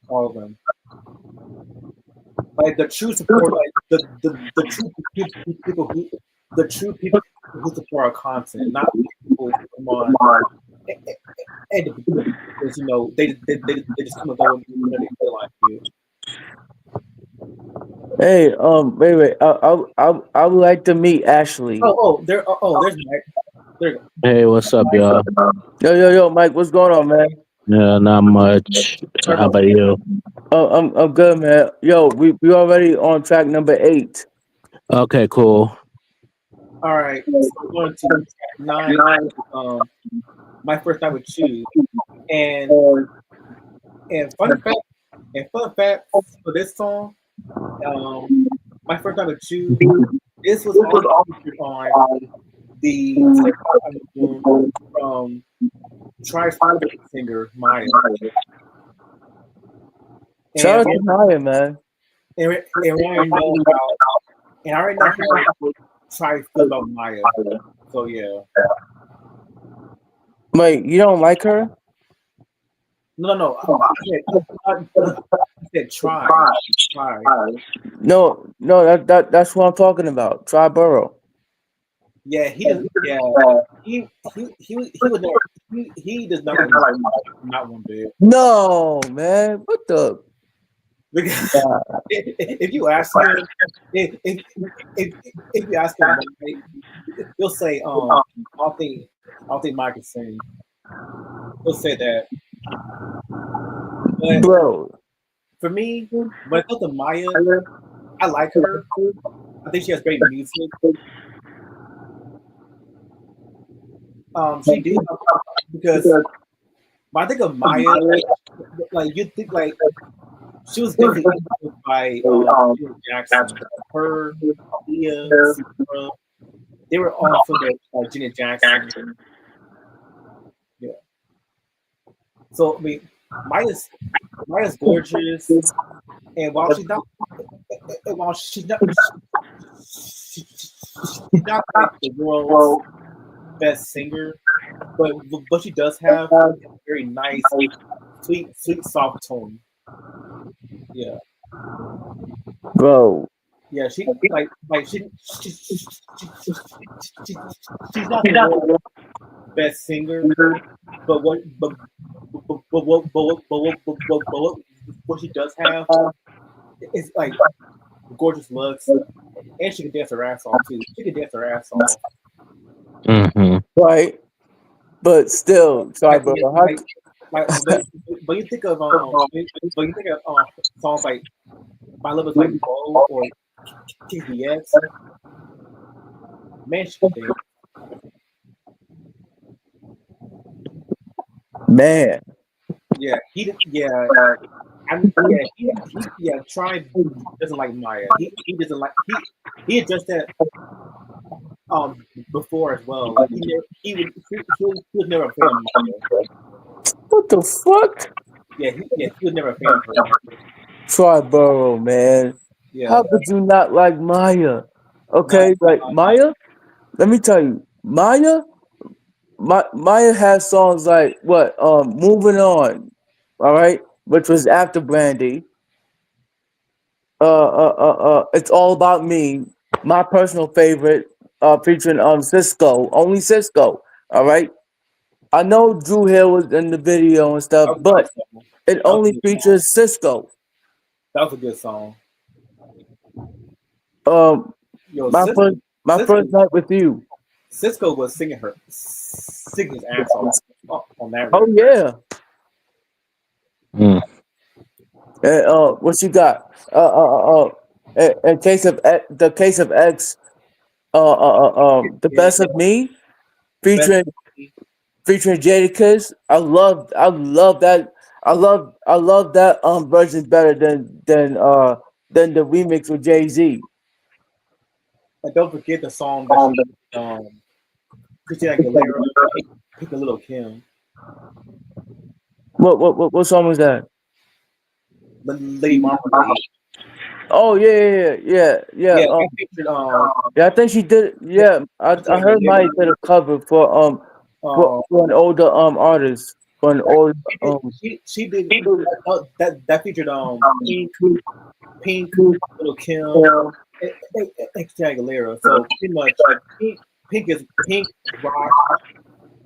of them. Like the true support, like the true people who the true people who support our content, not people who come on and because they just come and go when they feel like you. Hey, wait. I would like to meet Ashley. There's Mike. There. Hey, what's up, y'all? Yo, Mike, what's going on, man? Yeah, not much. How about you? I'm good, man. Yo, we already on track number 8. Okay, cool. All right, so we're going to track 9. My first night with you, and fun fact for this song, my first night with you. This was also featured on the album from Tri-Spider singer Maya. Shout out to Maya, man. And I already know how Tri feel about Maya. So yeah. Wait, you don't like her? No. I said try. No, that's what I'm talking about. Try Burrow. Yeah, he does. Yeah, he would never. He does not like not one bit. No, man. What the? Because if you ask him, if you ask him, he'll say, I don't think Mike can sing. He'll say that. But Bro, for me, when it comes to Maya, I like her. I think she has great music. She did because when I think of Maya, like you think like she was definitely influenced by Janet Jackson. Her, Leah, Sarah, they were all from the Janet Jackson. Yeah. So I mean, Maya's gorgeous, and while she's not like the world's best singer, but she does have a very nice, sweet, soft tone. Yeah, bro. yeah. She's not the world's best singer, but what she does have is like gorgeous looks, and she can dance her ass off too. She can dance her ass off. Mm-hmm. Right. But still, sorry, bro. But you think of songs like My Love Is Like Gold or TBS, man, she can dance. Man. Yeah, Try doesn't like Maya. He doesn't like he addressed that before as well. Like he was never a fan of Maya. What the fuck? Yeah, he was never a fan of her. Try Burrow, man. Yeah. How could you not like Maya? Okay, like Maya. Let me tell you, Maya Maya has songs like what? Moving on, all right, which was after Brandy. It's all about me. My personal favorite, featuring Cisco, only Cisco. All right. I know Drew Hill was in the video and stuff, That was a good but song. it That was a only good song. features Cisco. That was a good song. Um, Yo, my first my Cisco, first night with you. Cisco was singing his ass off on that Oh record. yeah. Mm. And what you got? In case of the case of X, the Yeah, best of me the best. featuring Jadakiss. I love that. I love that version better than the remix with Jay Z. And don't forget the song that she Christina Aguilera, Pick a Little Kim, What song was that? Lady Marmalade. Oh yeah. Yeah, that featured Yeah, I think she did. Yeah, Christina I heard Maya Aguilera. did a cover Um, for an older artist for an right. old She did that featured Pink, Little Kim, Christina Aguilera. So pretty much Pink rock,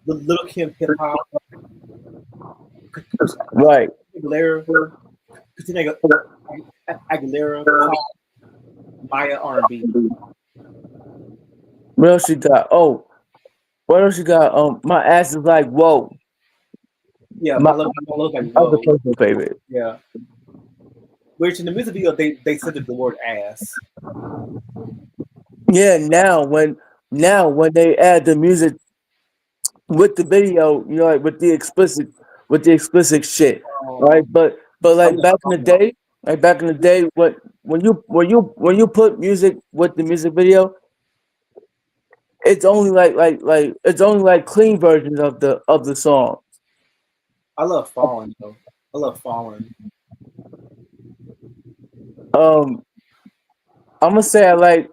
the Little Kim hip hop, right. Aguilera, Christina Aguilera pop, Maya R&B. What else she got? Oh, what else she got? My ass is like whoa. Yeah, My my love like other whoa. personal favorite. Yeah, which in the music video they said the word ass. Yeah, now when they add the music with the video, you know, like with the explicit shit, right? But I'm like just back in the talking about. day, when you put music with the music video, it's only it's only like clean versions of the song. I love Fallen though. I love Fallen. Um, I'm gonna say I like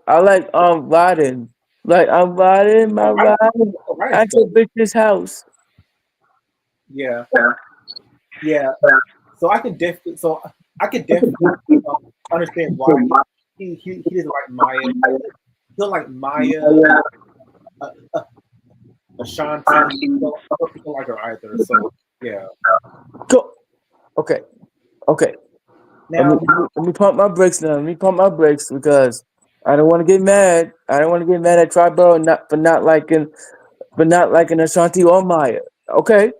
riding, like I'm riding my Right, ride right is at your dope. bitch's house. Yeah, yeah. So I could definitely uh, understand why he doesn't like Maya. He don't like Maya, uh, Ashanti. He don't like her either. So yeah. Go. Okay, okay. Now Let me pump my brakes now. Let me pump my brakes because I don't want to get mad. I don't want to get mad at Tribal not for not liking Ashanti or Maya. Okay.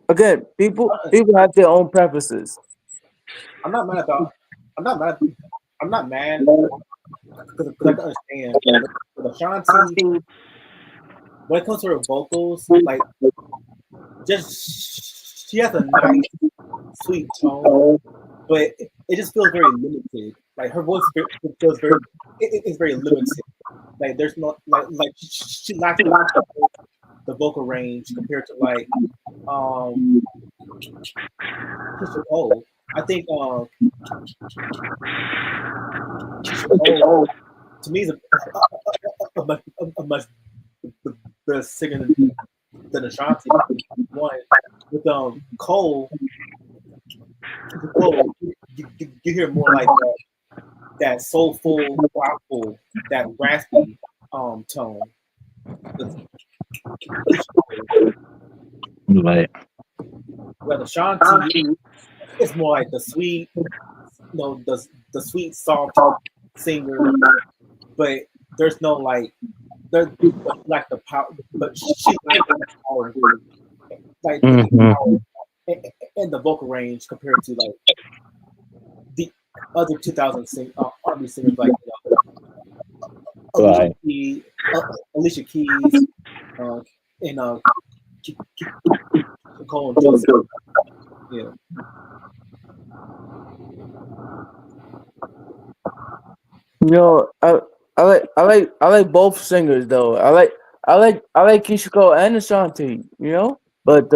Again, people have their own preferences. I'm not mad about. I'm not mad. I'm not mad because I can understand. With Ashanti, when it comes to her vocals, like just she has a nice, sweet tone, but it just feels very limited. Like her voice feels very, it's very limited. Like there's no she lacks the vocal range compared to like um Keisha Cole. I think Keisha Cole to me is a much better singer than Ashanti. One with Cole, Keisha Cole, you hear more like that soulful, thoughtful, that raspy tone. With Keisha Cole. Right. Where Ashanti is more like the sweet, the sweet, soft singer, but there's no like like the power, but she lacks the power, like the Mm-hmm. power and the vocal range compared to like the other 2000 R&B singers like Alicia Right. Keys, Alicia Keys, uh, and Cole and Joseph. Yeah, You know, I like both singers though. I like Keisha Cole and Ashanti. You know, but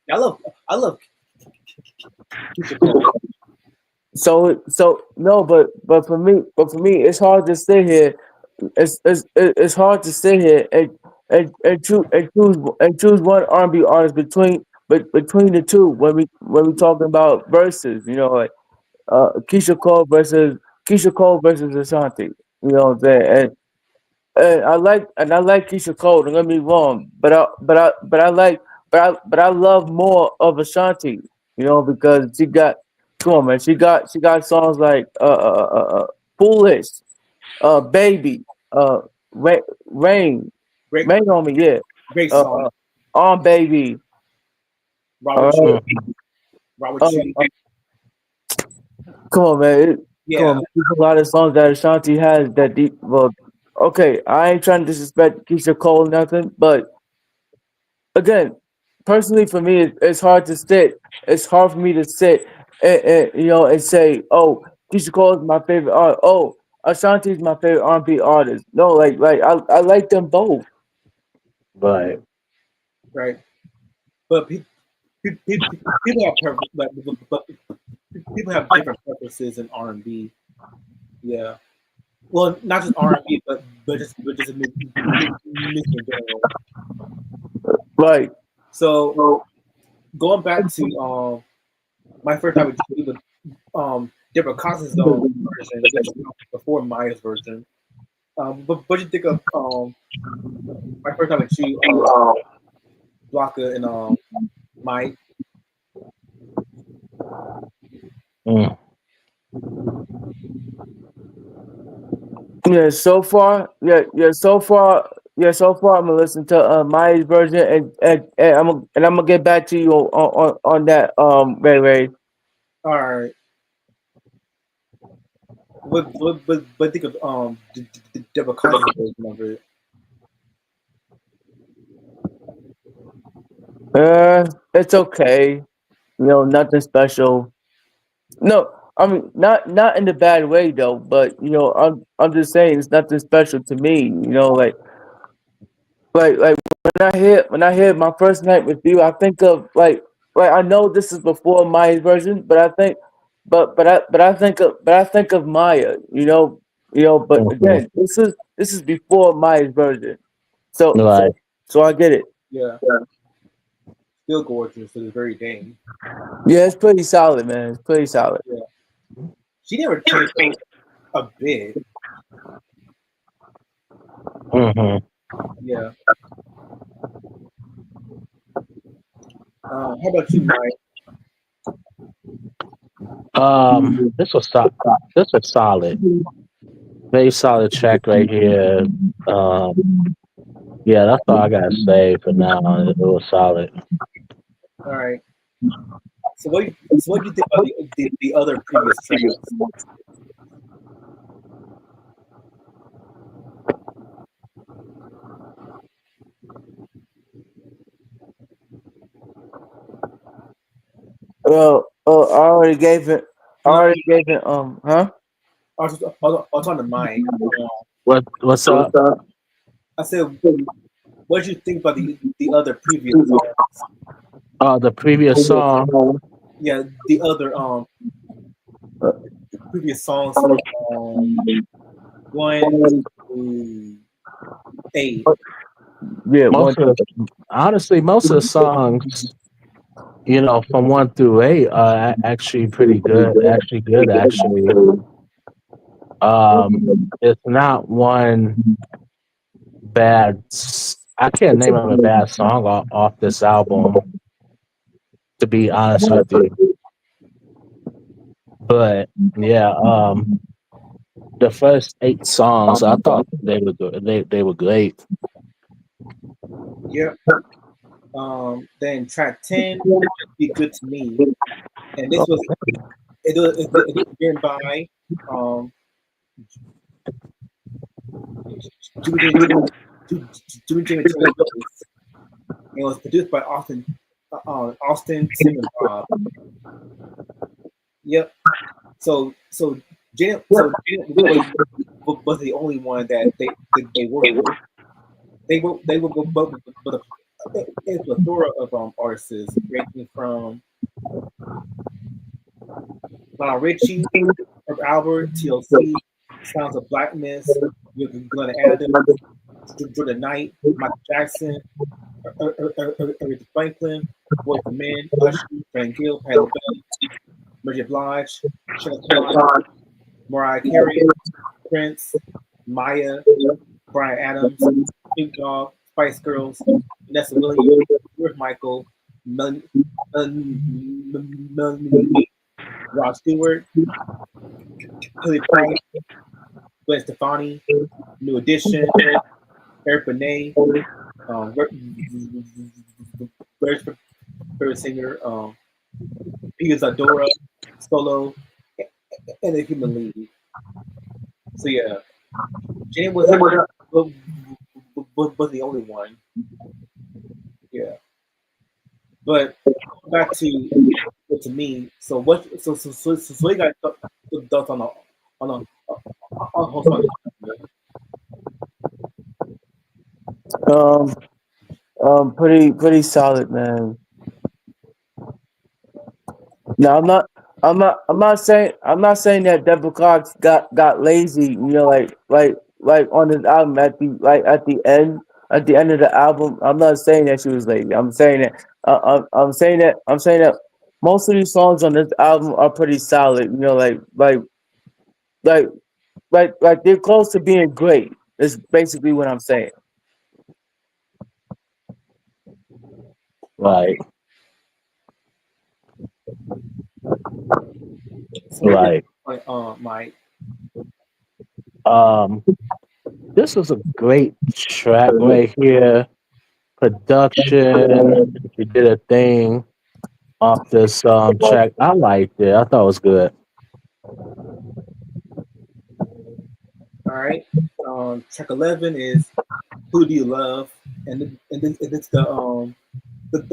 I love Keisha Cole. so no, but for me, it's hard to sit here. It's hard to sit here choose one R&B artist between the two when we talking about verses, like Keisha Cole versus Ashanti. You know what I'm saying? And I like Keisha Cole. Don't get me wrong, but I love more of Ashanti. Because come on, man, she got songs like Foolish, Baby, Rain, Great, Rain on Me, yeah, great uh, song. On Baby, all Robert right. Chu, Mm. Robert Uh, Chu. uh, come on, man, come on, Yeah, man. There's a lot of songs that Ashanti has that deep. Well, okay, I ain't trying to disrespect Keisha Cole or nothing, but again, personally for me, it's hard to sit. It's hard for me to sit and say, "Oh, Keisha Cole is my favorite art. Oh, Ashanti is my favorite R&B artist." No, like I like them both. Right. right. But people have but people have different preferences in R&B. Yeah. Well, not just R&B, but just music in general. Like, So going back to my first time with G was Deborah Cox's own version, which was before Maya's version. But what do you think of my first time with you, Blanca and Mike? Mm. yeah, so far, I'm gonna listen to Maya's version, and I'm gonna get back to you on that, Ray. All right. What think of Deborah Cox's version of it? It's okay. Nothing special. No, I mean not in the bad way though. But I'm just saying it's nothing special to me. Like when I hear my first night with you, I think of like I know this is before Maya's version, but I think but I think of Maya. But Mhm. again, this is before Maya's version. So Right. so so I get it. Yeah, still gorgeous to this very day. Yeah, it's pretty solid, man. It's pretty solid. Yeah, she never changed a bit. Hmm. Yeah. How about you, Mike? This was this was solid. Very solid track right here. Um, yeah, that's all I gotta say for now. It was solid. All right. So what do you think about the other previous tracks? I already gave it. I No, already gave it. Huh? I was on the mic. What's up? I said, what did you think about the other previous songs? The previous song. Yeah, the other previous songs from one to eight. Yeah, one. Most of honestly, most of the songs, from 1 through 8, are actually pretty good. Actually good. Actually, it's not one bad. I can't name a bad song off this album. To be honest with you, but yeah, the first 8 songs I thought they were good. They were great. Yep. Then track 10, Be Good to Me, and this was it was written by um Jimmy Jimmy Jimmy Taylor Lewis. It was produced by Austin, Tim, and Bob. Yep. So Janet was the only one that they worked with. They were but a plethora of artists ranging from Lionel Richie, Herb Albert, TLC, Sounds of Blackness, Glenn Adams, Jordan Knight, Michael Jackson, Aretha Franklin, Boyz II Men, Usher, Frank Gill, Patti LaBelle, Mary J. Blige, Chaka Khan, Mariah Carey, Prince, Maya, Brian Adams, Snoop Dogg, Spice Girls, Vanessa Williams, George Michael, Melanie, Rod Stewart, Kelly Price, Gwen Stefani, New Edition, Eric Benet, Bird's favorite singer, Peter Zadora, Solo, and the Human League. So yeah, Jane was the only one. Yeah, but back to me. So what? So you got thoughts on on whole song. Um, pretty solid, man. No, I'm not saying that Deborah Cox got lazy. You know, like on his album at the end of the album. I'm not saying that she was lazy. I'm saying that. I'm saying that most of these songs on this album are pretty solid. You know, like like they're close to being great. Is basically what I'm saying. Right, So what your right. point, Mike? Um, this was a great track right here. Production, she did a thing off this track. I liked it. I thought it was good. All right. Track 11 is "Who Do You Love," and it's the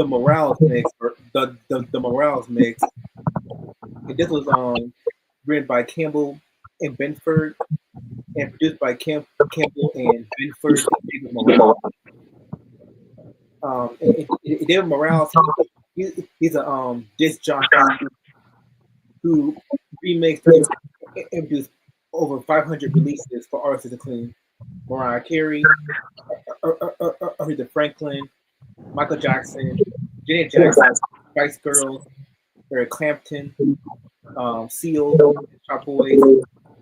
Morales mix, or the Morales mix. And this was written by Campbell and Benford, and produced by Campbell and Benford and David Morales. David Morales, he's a disc jockey who remixed and produced over 500 releases for artists including Mariah Carey, Aretha Franklin, Michael Jackson, Janet Jackson, Spice Girls, Eric Clapton, Seal, Shop Boys,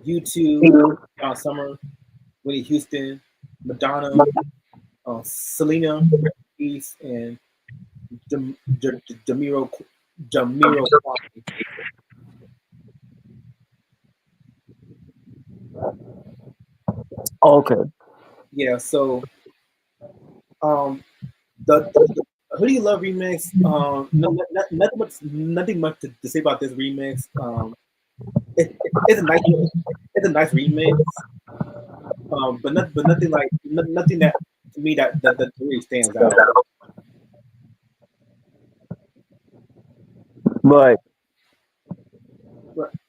U2, John Summer, Whitney Houston, Madonna, Selena, East, and Jamiro Kwame. Okay. Yeah, so um, the Who Do You Love remix, nothing much to say about this remix. It's a nice remix, but nothing like nothing that to me that really stands out. But Right.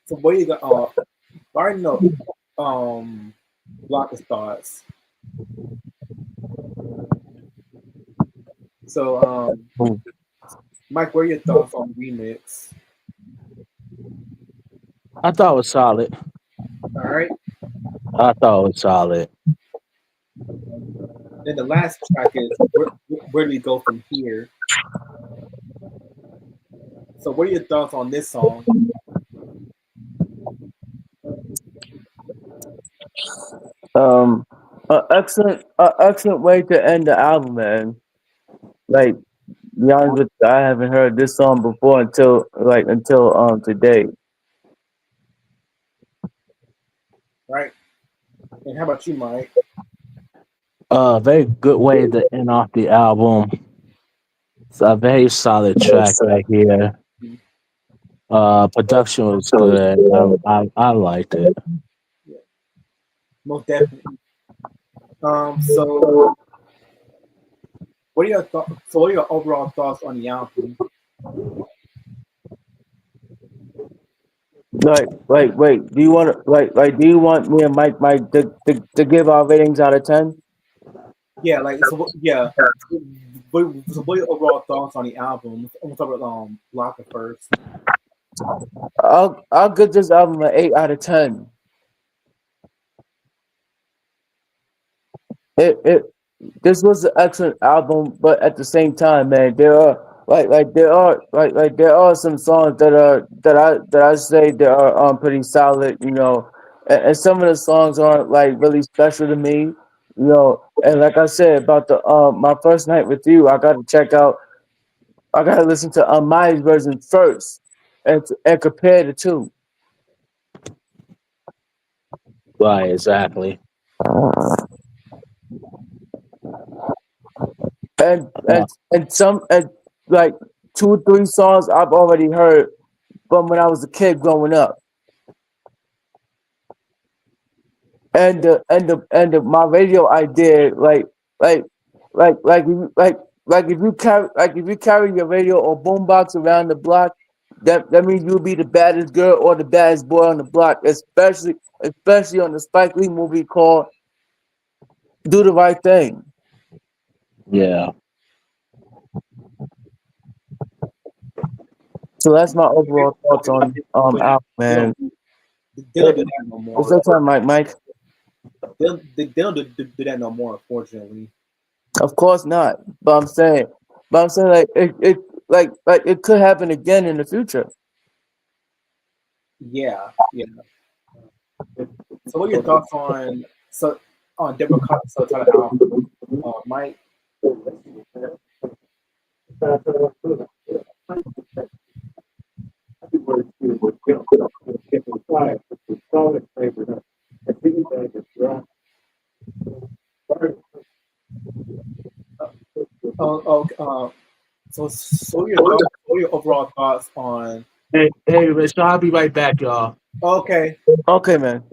So what you got? I already know. Block of thoughts. So Mike, what are your thoughts on the remix? I thought it was solid. All right. I thought it was solid. Then the last track is where do we go from here? So what are your thoughts on this song? um, excellent way to end the album, man. Like, to be honest with you, I haven't heard this song before until today. Right. And how about you, Mike? Very good way to end off the album. It's a very solid track right here. Production was good. I liked it. Yeah, most definitely. So what are your thoughts? So what are your overall thoughts on the album? Wait. Do you want to Do you want me and Mike to give our ratings out of 10? Yeah, like so. Yeah. So what are your overall thoughts on the album? I'm gonna talk about Blocker first. I'll give this album an 8 out of 10. this was an excellent album, but at the same time, man, there are there are some songs that I say that are pretty solid, and some of the songs aren't like really special to me, and like I said about the my first night with you, I gotta listen to Maya's version first, and compare the two. Right, exactly. and Uh, and and like 2 or 3 songs I've already heard from when I was a kid growing up, and my radio idea, like like if if you carry your radio or boombox around the block, that means you'll be the baddest girl or the baddest boy on the block, especially on the Spike Lee movie called Do the Right Thing. yeah. So that's my overall thoughts on But Al, they man. don't they don't do that no It's more. your turn, Mike. They don't do that no more, unfortunately. Of course not. But I'm saying like it could happen again in the future. Yeah, yeah. So, what are your thoughts on Deborah Cox's title album, Mike? Okay. So, what are your overall thoughts on? Hey, Rich, I'll be right back, y'all. Okay, Okay, man.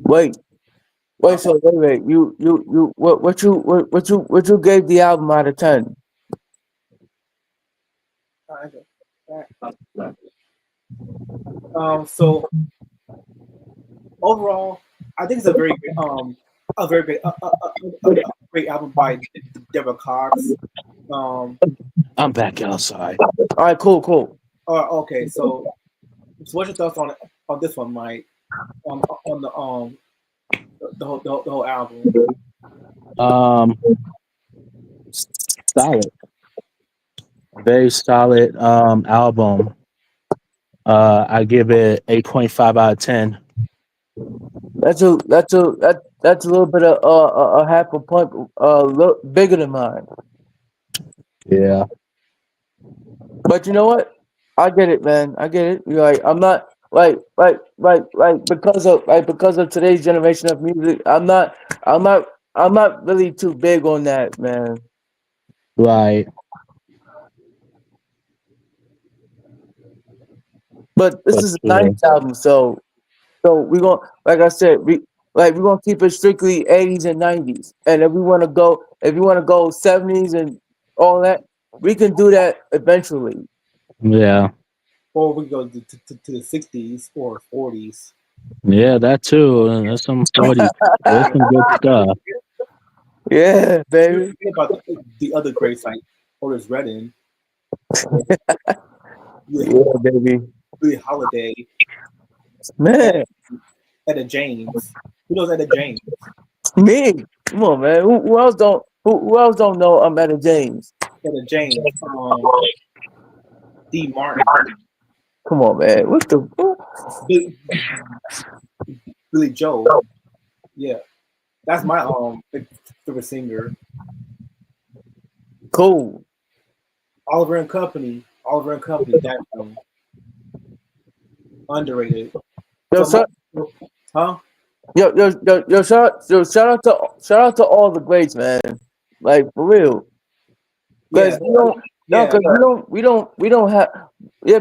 Wait, wait. What you gave the album out of 10? so overall, I think it's a very great, a great album by Deborah Cox. Um, I'm back, y'all. Sorry. All right, cool. okay, so what's your thoughts on this one, Mike? On the whole album. Um, Solid, very solid album. I give it 8.5 out of 10. That's a little bit of a half a point bigger than mine. Yeah, But you know what? I get it, man. I get it. You're like I'm not because of today's generation of music. I'm not I'm not really too big on that, man. right. But this For is a sure. '90s album, so we going like I said, we're gonna keep it strictly '80s and '90s. And if you wanna go '70s and all that, we can do that eventually. Yeah, Or we go to the 60s or 40s. yeah, that too. And there's some 40s. There's some good stuff. Yeah, baby. Think about the other greats like Otis Redding, Yeah, baby. Billie Holiday, Man, Etta James. Who knows Etta James? me. Come on, man. Who else don't know Etta James? Etta James. D. Martin. Come on, man. What the Billy, Billy Joel. Yeah, that's my favorite singer. cool. Oliver and Company. Oliver and Company. That film. Underrated. Yo, So my, shout, huh? shout out to all the greats, man. Like for real. Yeah, Because we don't no, yeah, because we don't have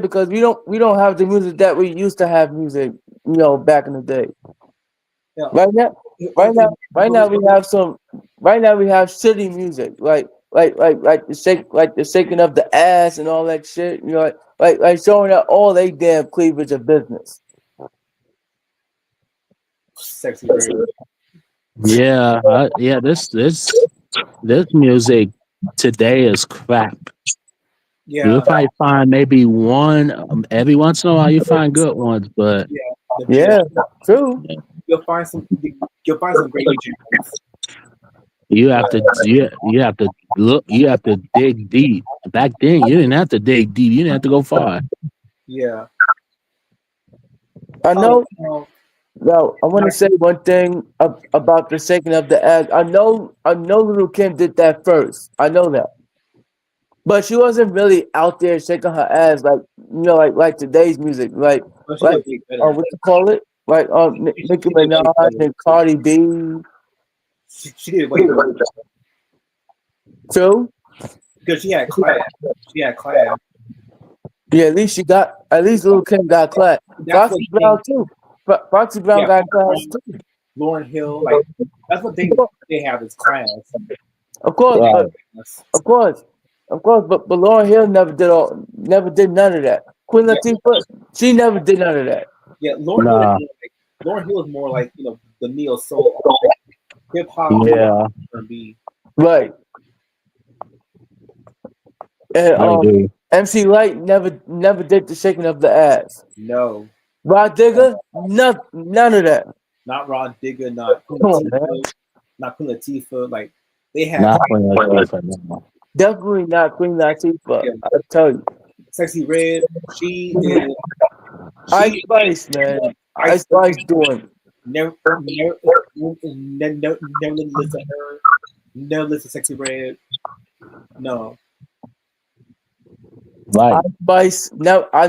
because we don't have the music that we used to have music, back in the day. yeah. Right now, right now we have some. Right now we have shitty music, like the shaking of the ass and all that shit. Like showing that all they damn cleavage of business. Sexy red. Yeah, yeah. This music today is crap. You'll Yeah, probably find maybe one every once in a while. You find good ones, but yeah. The Yeah, true. you'll find some you'll find some great gems. You have to look. You have to dig deep. Back then, you didn't have to dig deep. You didn't have to go far. Yeah. I know. Um, Now, I want to say one thing about the shaking of the ass. I know, Little Kim did that first. I know that, but she wasn't really out there shaking her ass like today's music, but she like did way better. what you call it, Nicki She did way Minaj better. and Cardi B. She did way better True. because she had class. She had class. Yeah, at least Little Kim got class. That's what Foxy Brown too. Foxy Brown yeah, got class too. Lauren Hill, like that's what they have is class. Of course, Right. but but Lauren Hill never did none of that. Queen Yeah. Latifah, she never did none of that. Yeah, Nah. Lauren Hill is more like the neo soul, hip hop, Yeah, R&B. Right. And I agree. MC Light never did the shaking of the ass. No, Rod Digger, none of that. not Rod Digger, not Queen Come on, man. Latifah, not Queen Latifah. Like they had Not Queen Latifah. No. Definitely not Queen Latifah. Yeah. I tell you. Sexy Red. She is. Ice She Spice, man. Ice Ice Spice doing. never listen to her. Never listen to Sexy Red. No. Right. Ice Spice, I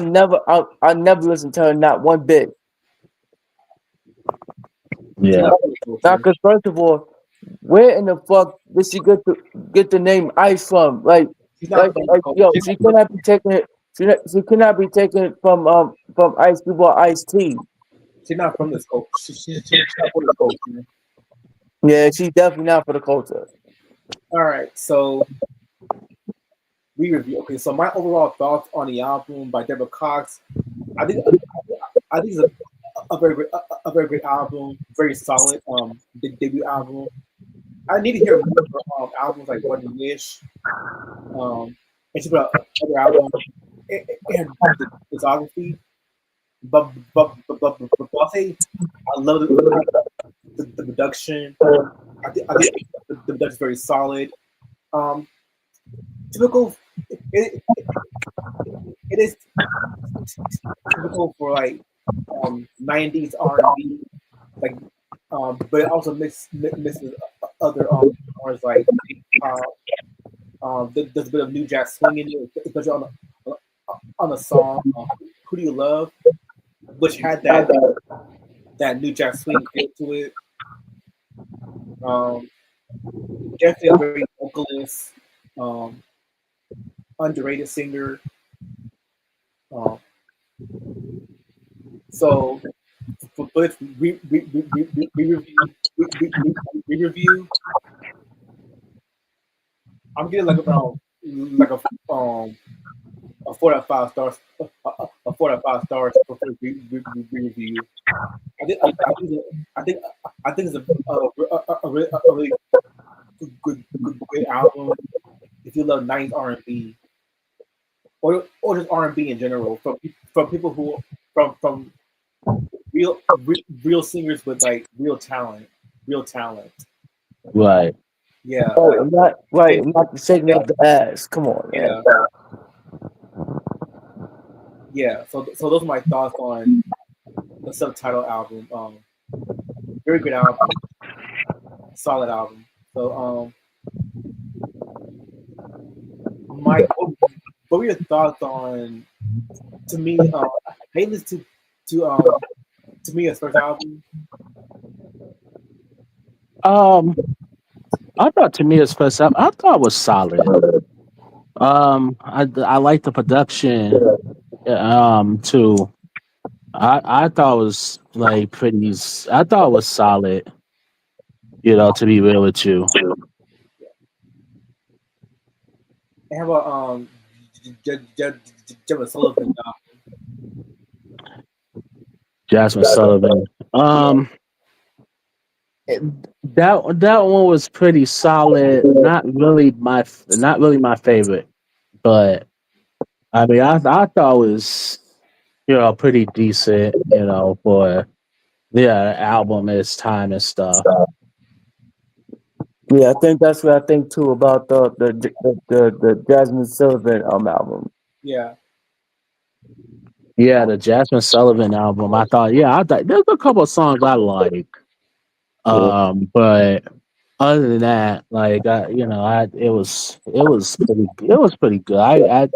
never listened to her not one bit. Yeah. Now, because first of all, where in the fuck did she get the name Ice from? She's not from the culture. Yo, she cannot be taking it. She cannot be taking it from Ice Cube or Ice T. She's not from this culture. She's not from this culture. Yeah, she's definitely not for the culture. All right, so we review. Okay, so my overall thoughts on the album by Deborah Cox. I think it's a very great album, very solid debut album. I need to hear more albums like What You Wish, and she put out other albums and the discography. But I'll say I love the production. I think the production is very solid. Typical. It, it is typical for like 90s R&B, like but it also mixes other genres like there's a bit of new jack swing in it, especially on the song "Who Do You Love," which had that new jack swing feel to it. Um, Definitely a very vocalist, um, underrated singer. Um, so for this review, I'm getting like around like a 4 out of 5 stars, a 4 out of 5 stars for the review. I think I think I think it's a really good album if you love 90s R&B or just R&B in general from people who from real singers with like real talent. Right. Yeah, Oh, not the shaking of the ass. Come on, man. yeah. So those are my thoughts on the subtitle album. Very good album, solid album. So Mike, what were your thoughts on to me? Hey, listen to me his first album. I thought Tamia's first album, I thought it was solid. I like the production. Too. I thought it was like pretty. I thought it was solid. To be real with you. And how about Gemma Sullivan? Jasmine Sullivan. That one was pretty solid. Not really my favorite, but I mean, I thought it was pretty decent. For Yeah, the album is time and stuff. Yeah, I think that's what I think too about the Jasmine Sullivan album. Yeah, Yeah, the Jasmine Sullivan album. I thought there's a couple of songs I like. Yeah. But other than that, it was pretty good. I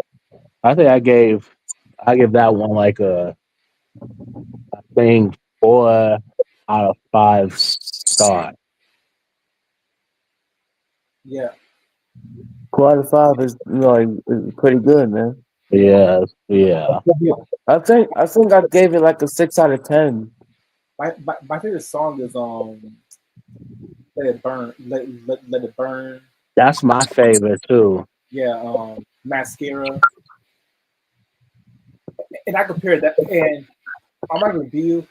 think I give that one like a I think 4 out of 5 star. yeah, Quarter five is is pretty good, man. Yeah, yeah. I think I gave it like a 6 out of 10. my favorite song is Let It Burn, Let It Burn. That's my favorite too. Yeah, Mascara, and I compare that, and on my review,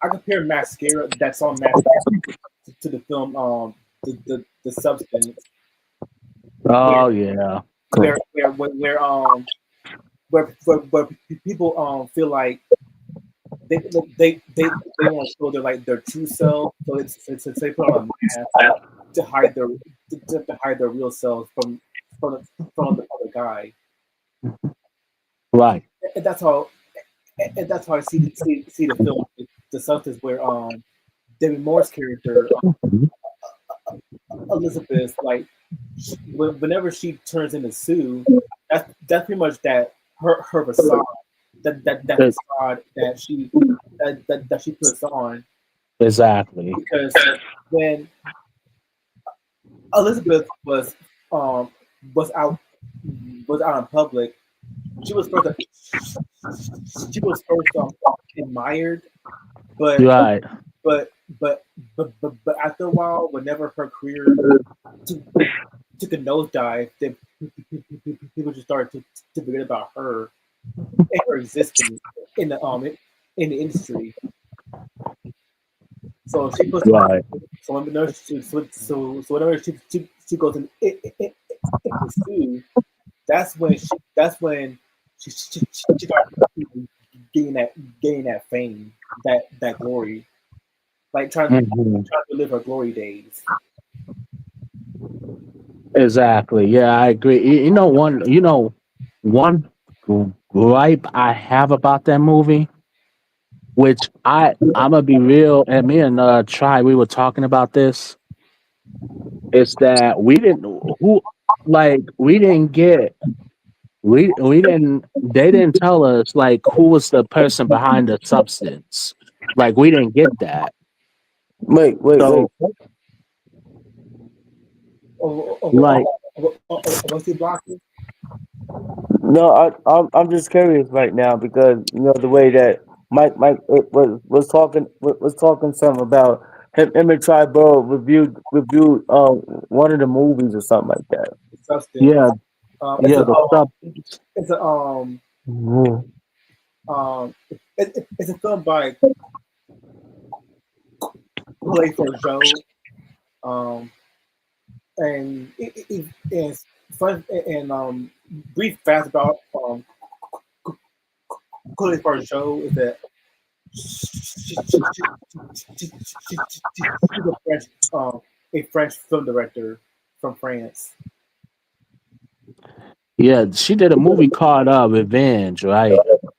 I compare Mascara, that song Mascara, to the film the Substance, where Oh yeah. where where where, where um where people feel like they they want to show their true self, so it's they put on a mask to hide their to hide their real selves from the other guy, Right. and that's how I see the film the Substance, where Demi Moore's character Elizabeth, like whenever she turns into Sue, that's pretty much that her facade, that facade that she puts on, Exactly. because when Elizabeth um was out was out in public, she was first admired, but Right. but but after a while, whenever her career took, took a nosedive, then people just started to forget about her and her existence in the industry. So she puts Right. so whenever whenever she goes in pursue, that's when she started gaining that fame, that glory, like Mhm. trying to live her glory days. Exactly. Yeah, I agree. One gripe I have about that movie, which I'm gonna be real, and me and Try, we were talking about this, is that we didn't get we didn't they didn't tell us like who was the person behind the substance. Like we didn't get that. Wait. So like What's the blocker? No, I'm just curious right now because the way that Mike was talking something about him and Tribal reviewed one of the movies or something like that. yeah, Substance. yeah, the substance. It's a Mhm. um it's a film by Clay for Joe. Um, and it's fun and brief facts about Clay for Joe is that she's a French film director from France. Yeah, she did a movie called Revenge, right?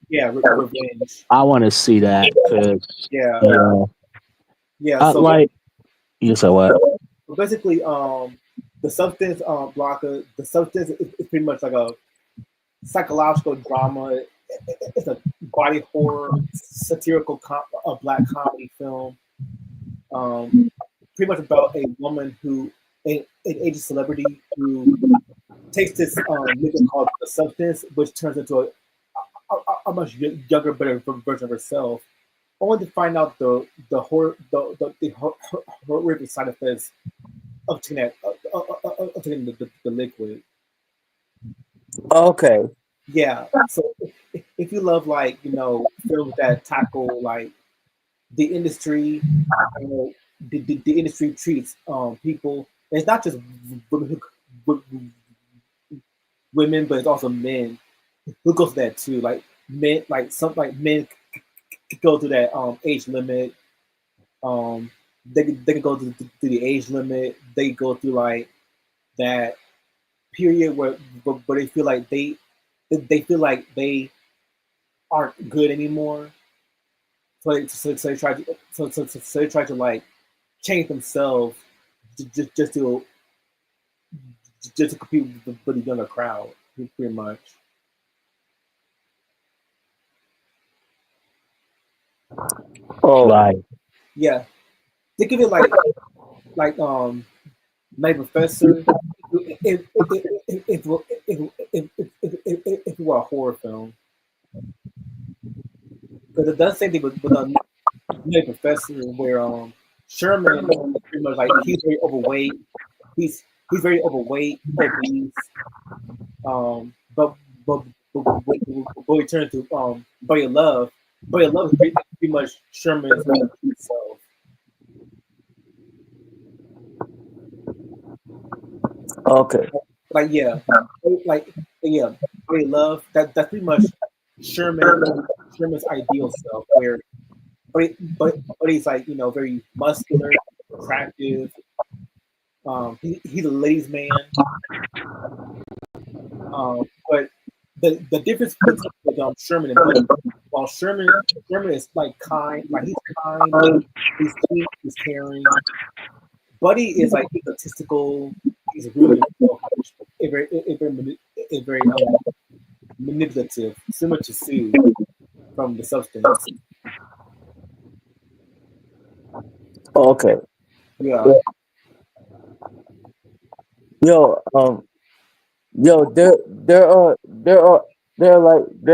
Yeah, Revenge. I want to see that because Yeah, yeah, yeah. I So like you said what? basically, the Substance blocker. The Substance is pretty much like a psychological drama. It's a body horror, satirical, a black comedy film. Pretty much about a woman who, an aged celebrity who takes this liquid called the Substance, which turns into a much younger, better version of herself, only to find out the horror, the horrific side effects of taking of taking the liquid. Okay. Yeah. So if you love, like, films that tackle like the industry, the industry treats people. It's not just women, but it's also men who goes to that too. Like men, like some like men go to that age limit. They can go through the age limit. They go through like that period where they feel like they feel like they aren't good anymore. So they try to so they try to like change themselves just to compete with the younger crowd, pretty much. Oh, Right. Yeah, think of it like Night Professor. If it were a horror film, because it does the same thing with Night Professor, where Sherman is pretty much like he's very overweight. He's very overweight, obese. But but but we turn to Buddy Love. Buddy Love is pretty much Sherman's himself. okay. Like yeah, like yeah, Buddy Love. That's pretty much Sherman's ideal self. Where but he's like very muscular, attractive. He's a ladies' man. But the difference with Sherman and Buddy, while Sherman is like he's kind, he's sweet, he's caring. Buddy is like egotistical, he's rude, and very manipulative, similar to Sue from The Substance. Okay. Yeah. Yo, yo, there are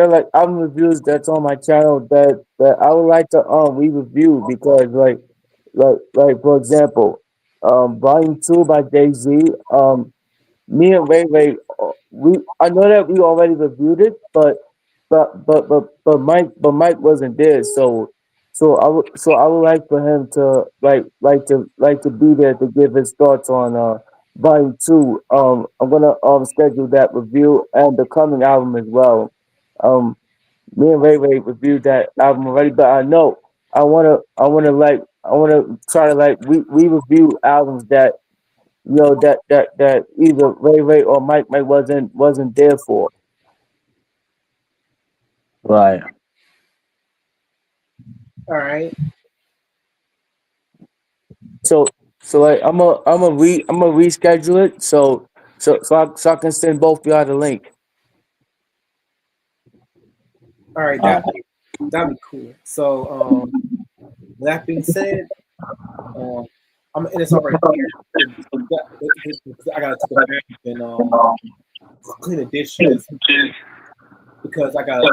like album reviews that's on my channel that I would like to re-review because like for example, Volume 2 by Jay Z. Me and Ray, we I know that we already reviewed it, but Mike wasn't there, so I would like for him to like to be there to give his thoughts on Volume 2. I'm gonna schedule that review and the coming album as well. Um, Me and Ray reviewed that album already, but I wanna try to like we review albums that that either Ray or Mike wasn't there for. Right. All right. So like I'm a reschedule it so I can send both of y'all the link. All right. All right. That'd be cool. So with that being said, um, I'm and it's all right here. I gotta take a bath and clean the dishes because I gotta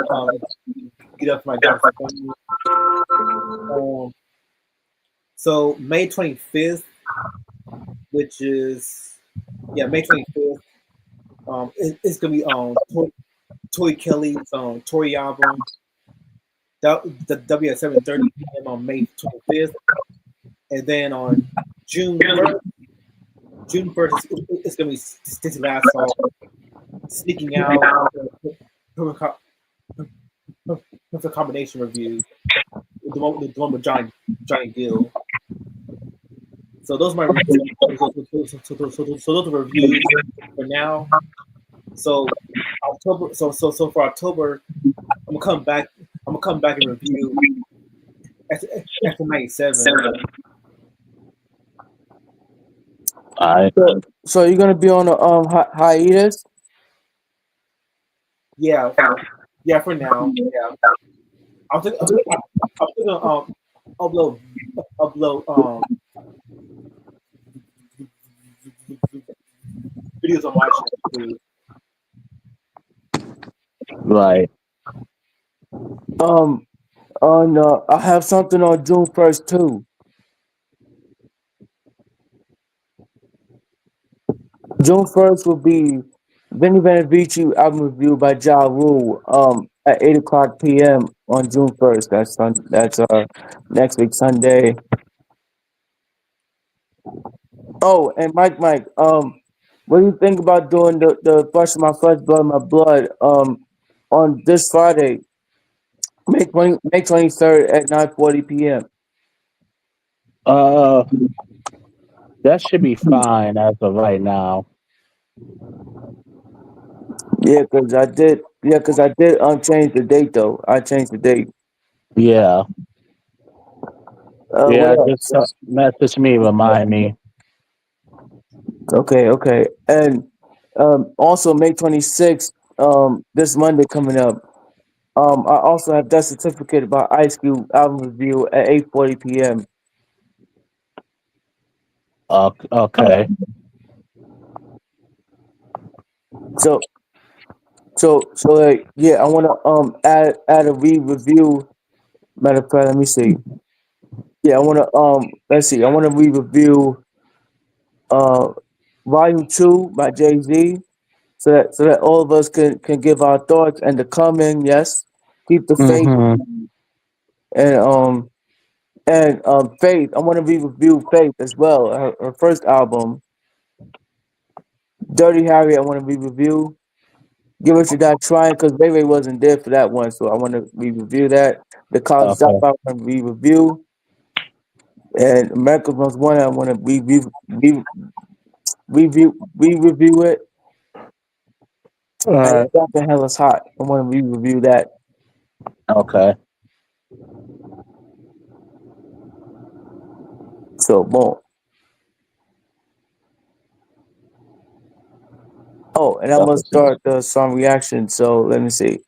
get up for my job. Um, so May 25th, which is May 25th. It's gonna be Tori Kelly's Tori album. The W at 7:30 p.m. on May 25th, and then on June 1st, it's gonna be Stitch Last Song, Sneaking Out, Perfect Combination review, the one with Johnny Gill. So those are my reviews. So those are reviews for now. So October. So for October, I'm gonna come back. I'm gonna come back and review after 97. All right. So you're gonna be on a hiatus. Yeah, for now. Yeah, I'm just gonna upload videos on my channel. Right. On I have something on June 1st too. June 1st will be Vinny Benavici album review by Ja Rule at 8 o'clock p.m. on June 1st. That's next week Sunday. Oh, and Mike, what do you think about doing the Flush of My Flesh, Blood of My Blood on this Friday, May 23rd at 9:40 p.m. Uh, that should be fine as of right now. Yeah, cause I did. Yeah, cause I did change the date though. I changed the date. Yeah, What yeah. Just else? message me, remind me. Okay, okay. And also May 26th, this Monday coming up. I also have that certificate about Ice Cube album review at 8:40 p.m. Okay. So like, yeah, I want to add a re-review. Matter of fact, let me see. Yeah, I want to let's see. I want to re-review uh Volume 2 by Jay-Z, so that all of us can give our thoughts and the coming. Yes, keep the faith Mm-hmm. and Faith. I want to re-review Faith as well. Her first album, Dirty Harry. I want to re-review. Give It to Die Trying because Ray Ray wasn't there for that one, so I want to re-review that. The College Okay. Dropout I want to re-review, and America Most Wanted I want to re-review it. All And right. What the Hell Is Hot. I want to re-review that. Okay. So boom. Oh, and I That's must what's up. start the song reaction. So let me see.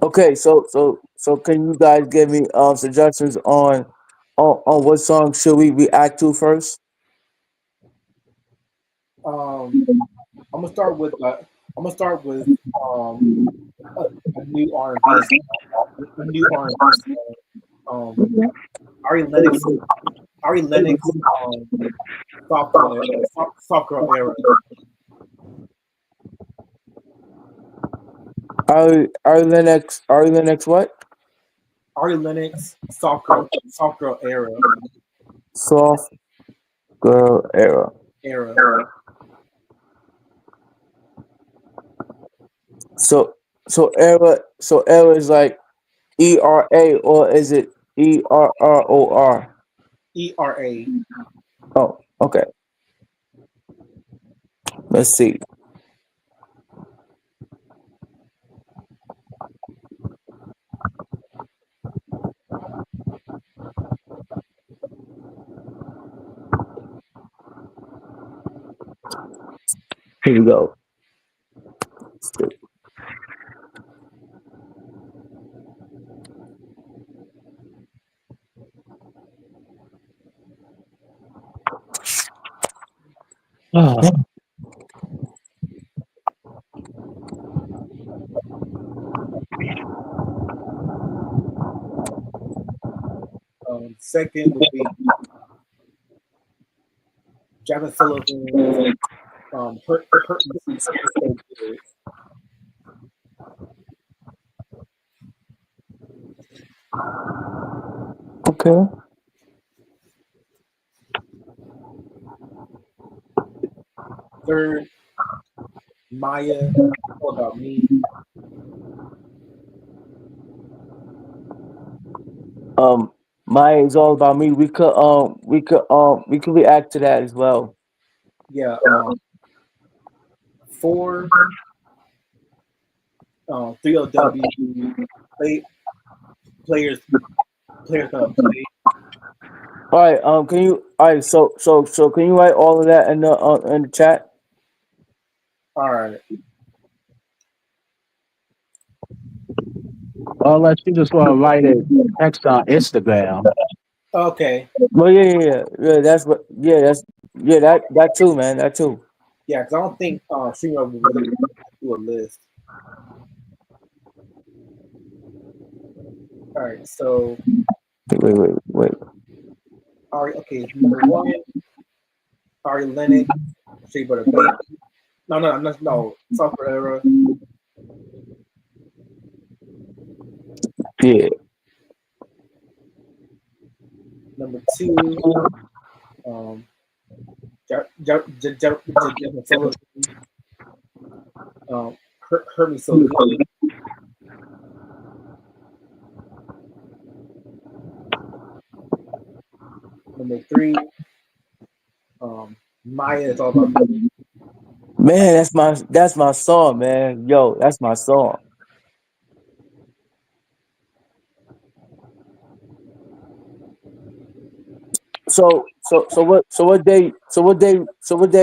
Okay, so can you guys give me suggestions on what song should we react to first? Um, I'm gonna start with I'm gonna start with um a, a new R&B a new R&B song. Um, Ari Lennox Ari Lennox soft girl era. Ari Lennox what? Ari Lennox soft girl Soft Girl Era. era. So era is like ERA or is it ERROR? ERA. Oh, okay. Let's see. Here we go. Ah, Second would be Jasmine Sullivan's hurt me so good. Okay. Third, Maya, All About Me. Um, Maya is all about me. We could react to that as well. Yeah. Four, 3LW play, players players gonna play. All right. Can you? All right. So can you write all of that in the chat? All right. unless you just want to write it text on Instagram. Okay. Well, yeah. That's what. Yeah, that too, man. That too. Yeah, because I don't think Streamer will really do a list. All right. So Wait. Ari. Okay. Number one, Ari Lennox, Shea Butter Baby. No. Software era. Yeah. Number two, um, Jasmine Sullivan. Hurt me so good. 2003. Maya is all about me. Man, that's my song, man. Yo, that's my song. So what day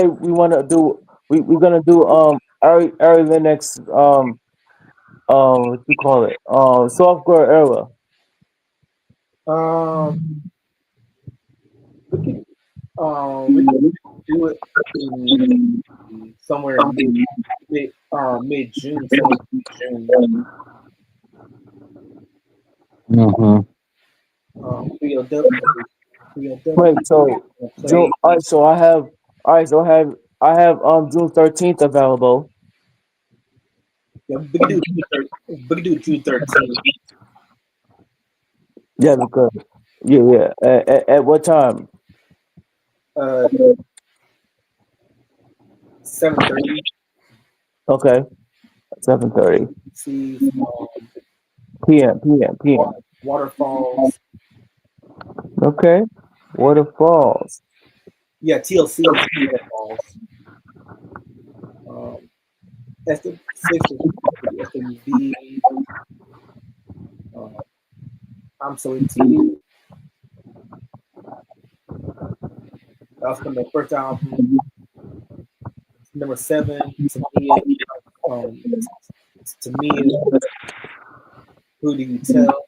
we wanna do we're gonna do Ari Lennox what you call it? Softcore era. Um, we could we could do it in somewhere mid June, somewhere June. Mm-hmm. We'll definitely Wait, so June play. all right, so I have June 13th available. Yeah, we could do June 13th. Yeah, because yeah. At what time? Uh, 7:30. Okay. 7:30 See p.m. waterfalls. Okay. Waterfalls. Yeah, TLC waterfalls. Um, six SWV. Uh, I'm so into you. That's from the first album. Number seven um, to me is Who Do You Tell?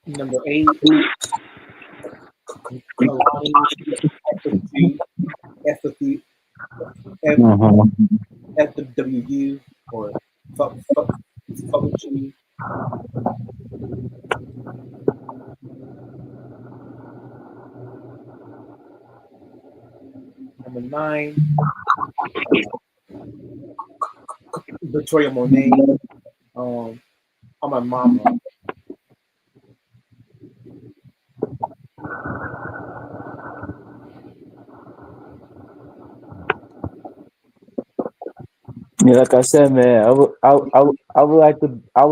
Number eight, Kalani, F with you, F with you, F, Mm-hmm. FWU, or fuck with you. Number nine, Victoria Monet, um, on my mama. Yeah, like I said, man, I would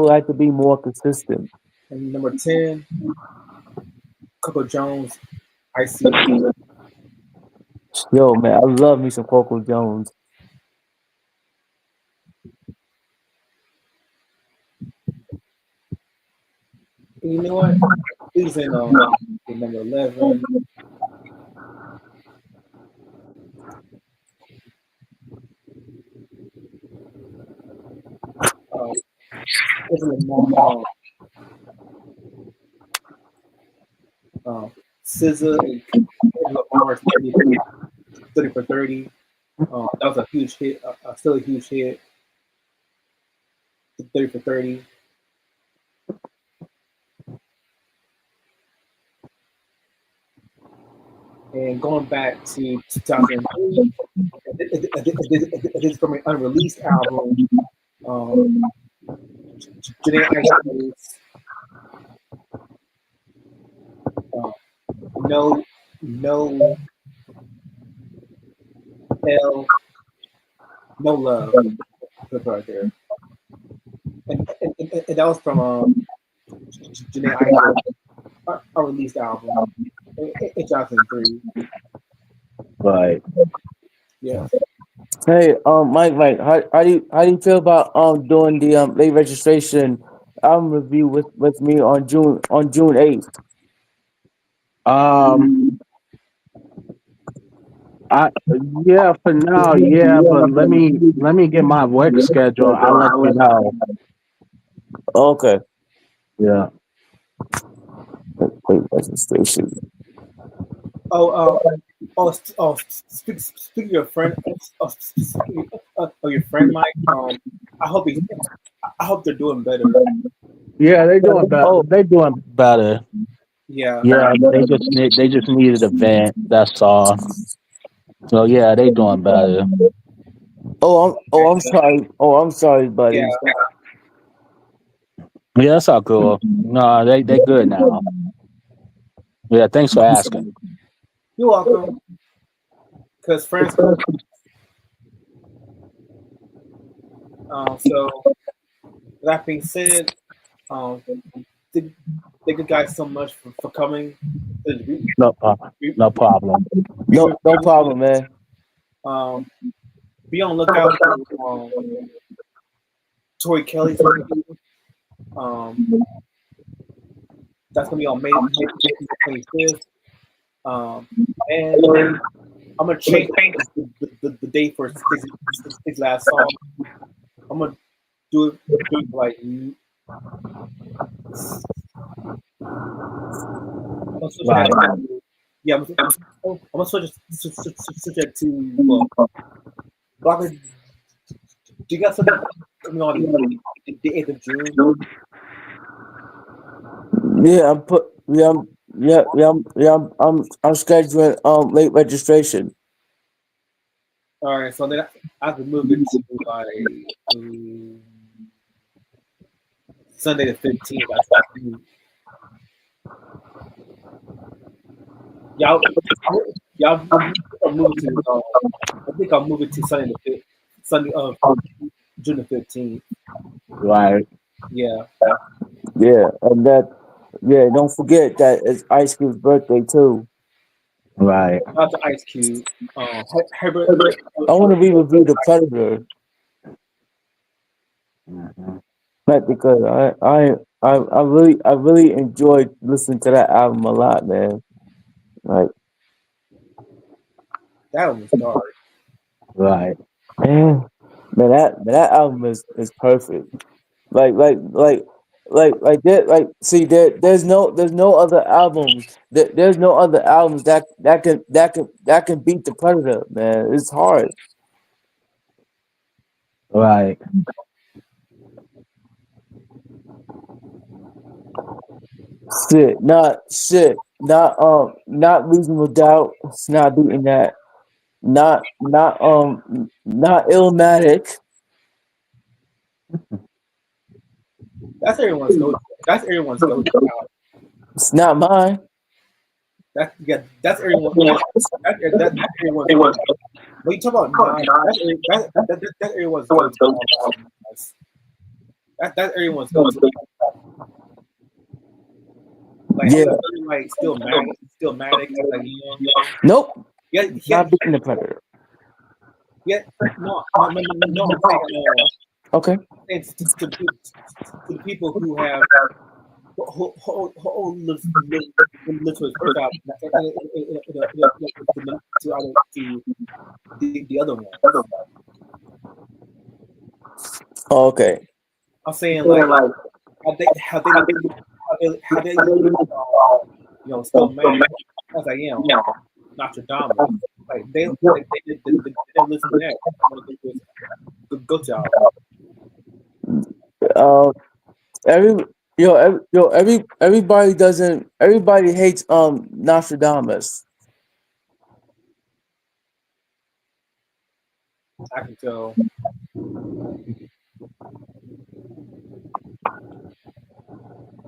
like to be more consistent. And number 10, Coco Jones, I See You. Yo, man, I love me some Coco Jones. And you know what? He's in number 11. Uh, isn't it uh, SZA and Kendrick Lamar's 30 for 30. That was a huge hit, still a huge hit. 30 for 30. And going back to 2003, this is from an unreleased album. Um, Janae Aiko's uh, No, No, Hell, No Love. That's right there. And that was from Janae Aiko's unreleased album in 2003. Right. Yeah. Hey, Mike, how do you feel about doing the late registration album review with me on June 8th? Um. I Yeah. For now, yeah. But let me get my work schedule. I'll let you know. Okay. Yeah. Late registration. Oh, speaking of your friend, speaking of your friend Mike, I hope he, I hope they're doing better. Yeah. They doing better. Oh, They doing better. Yeah. Yeah. They just needed a vent. That's all. So yeah, they doing better. I'm sorry. Oh, I'm sorry, Yeah. buddy. Yeah, that's all cool. No, they good now. Yeah. Thanks for asking. You're welcome. because France. So that being said, um, thank you guys so much for coming. No, no problem. No problem, man. Um, be on lookout for Tori Kelly's review. That's gonna be on May 25th. And I'm gonna change the date for his last song. I'm gonna do it like Right. yeah. I'm gonna switch it to Blocker. Do you got something coming on the 8th of June? Yeah, I'm scheduling late registration. All right, so then I have to move it to like Sunday the 15th. Y'all, I'll move it to. I think I'll move it to Sunday of June the 15th. Right. Yeah. Yeah, and don't forget that it's Ice Cube's birthday too. Right. Not to Ice Cube. Herbert. I want to re-review the Predator, not because I really enjoyed listening to that album a lot, man. Like, That was dark. Right. man, that album is perfect. See, there's no other albums there's no other albums that can beat the Predator, man. It's hard. Right. Not Reasonable Doubt. It's not beating that. Not Illmatic. That's everyone's go. That's everyone's go. It's not mine. That's everyone. That's everyone's go. When you talk about nine, that's everyone's go. That's everyone's go. Like, Yeah. like still Matic, like Nope. Yeah, Not beating the Predator. yeah, no. I'm saying, Okay. it's to the people who have who live to his first album, to the other one. Oh, okay. I'm saying like how they still mad as I am Nostradamus. Like they listen to that. Go job. Everybody hates Nostradamus I can tell.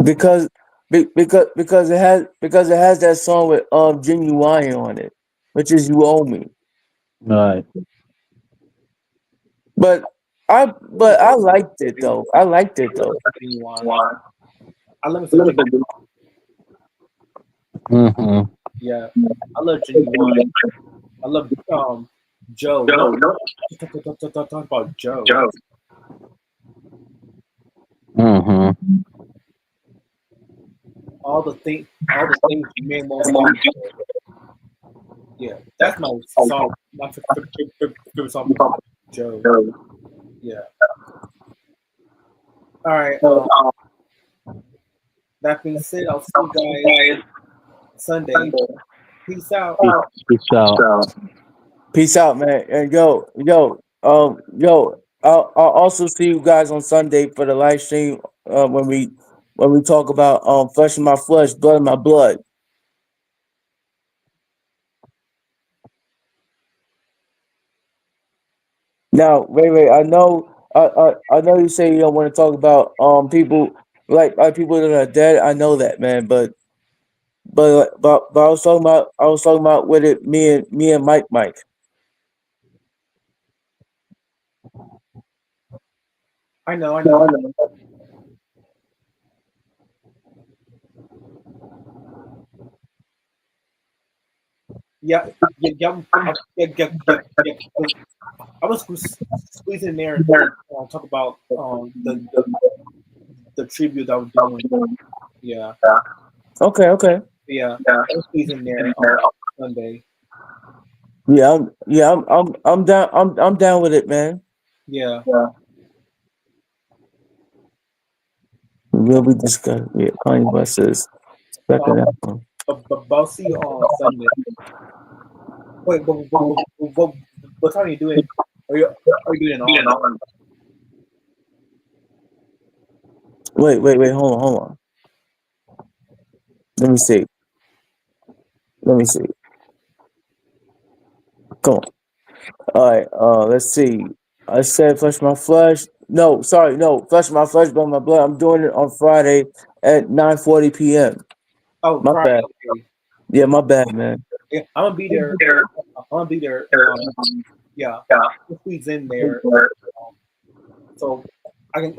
because it has that song with Genuine on it, which is You Owe Me. Right. But I liked it though. I liked it though. I love it. Mm-hmm. Yeah, I love Genuine. I love Joe. Talk about Joe. Mm-hmm. All the things you may want to do. Yeah, that's my song. My favorite song, Joe. Yeah. All right. That being said, I'll see you guys Sunday. Peace out. Peace out. Peace out, man. And I'll also see you guys on Sunday for the live stream when we talk about flesh of my flesh, blood of my blood. Now, wait. I know you say you don't want to talk about people like people that are dead. I know that, man. But I was talking about with it me and Mike. I know, I know. Yeah, yeah, yeah, yeah, yeah, yeah, yeah. I was squeeze in there and talk about the tribute I was doing. Yeah, Okay. yeah. I was squeeze in there Sunday. I'm down. I'm down with it, man. Yeah. We'll be discussing. Yeah, Kanye West's second album. But I'll see you on Sunday. Wait, what time are you doing? Are you doing it on? Wait. Hold on. Let me see. Come on. All right. Let's see. I said flesh my flesh. No, sorry, no. Flesh my flesh, blood my blood. I'm doing it on Friday at 9:40 p.m. Oh, My Friday. bad. Okay. Yeah, my bad, man. Yeah, I'm gonna be there. I'm gonna be there. Yeah, I'll squeeze in there. So I can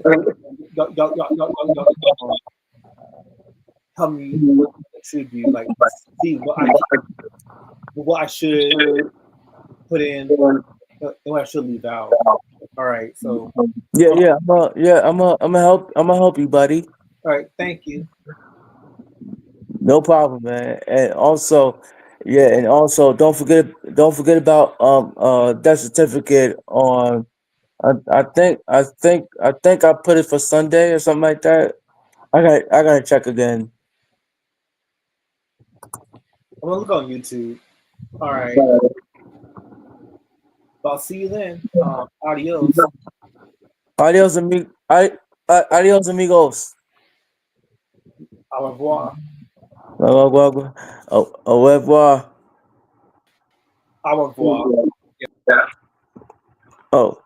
y'all tell me what it should be like. See what I should put in and what I should leave out. All right. So Yeah. I'm gonna help you, buddy. all right. Thank you. No problem, man. And also, don't forget about that certificate on. I think I put it for Sunday or something like that. I gotta check again. I'm gonna look on YouTube. All right. So I'll see you then. Adios. Adios, adios, amigos. Au revoir. Au revoir. Au revoir. Oh.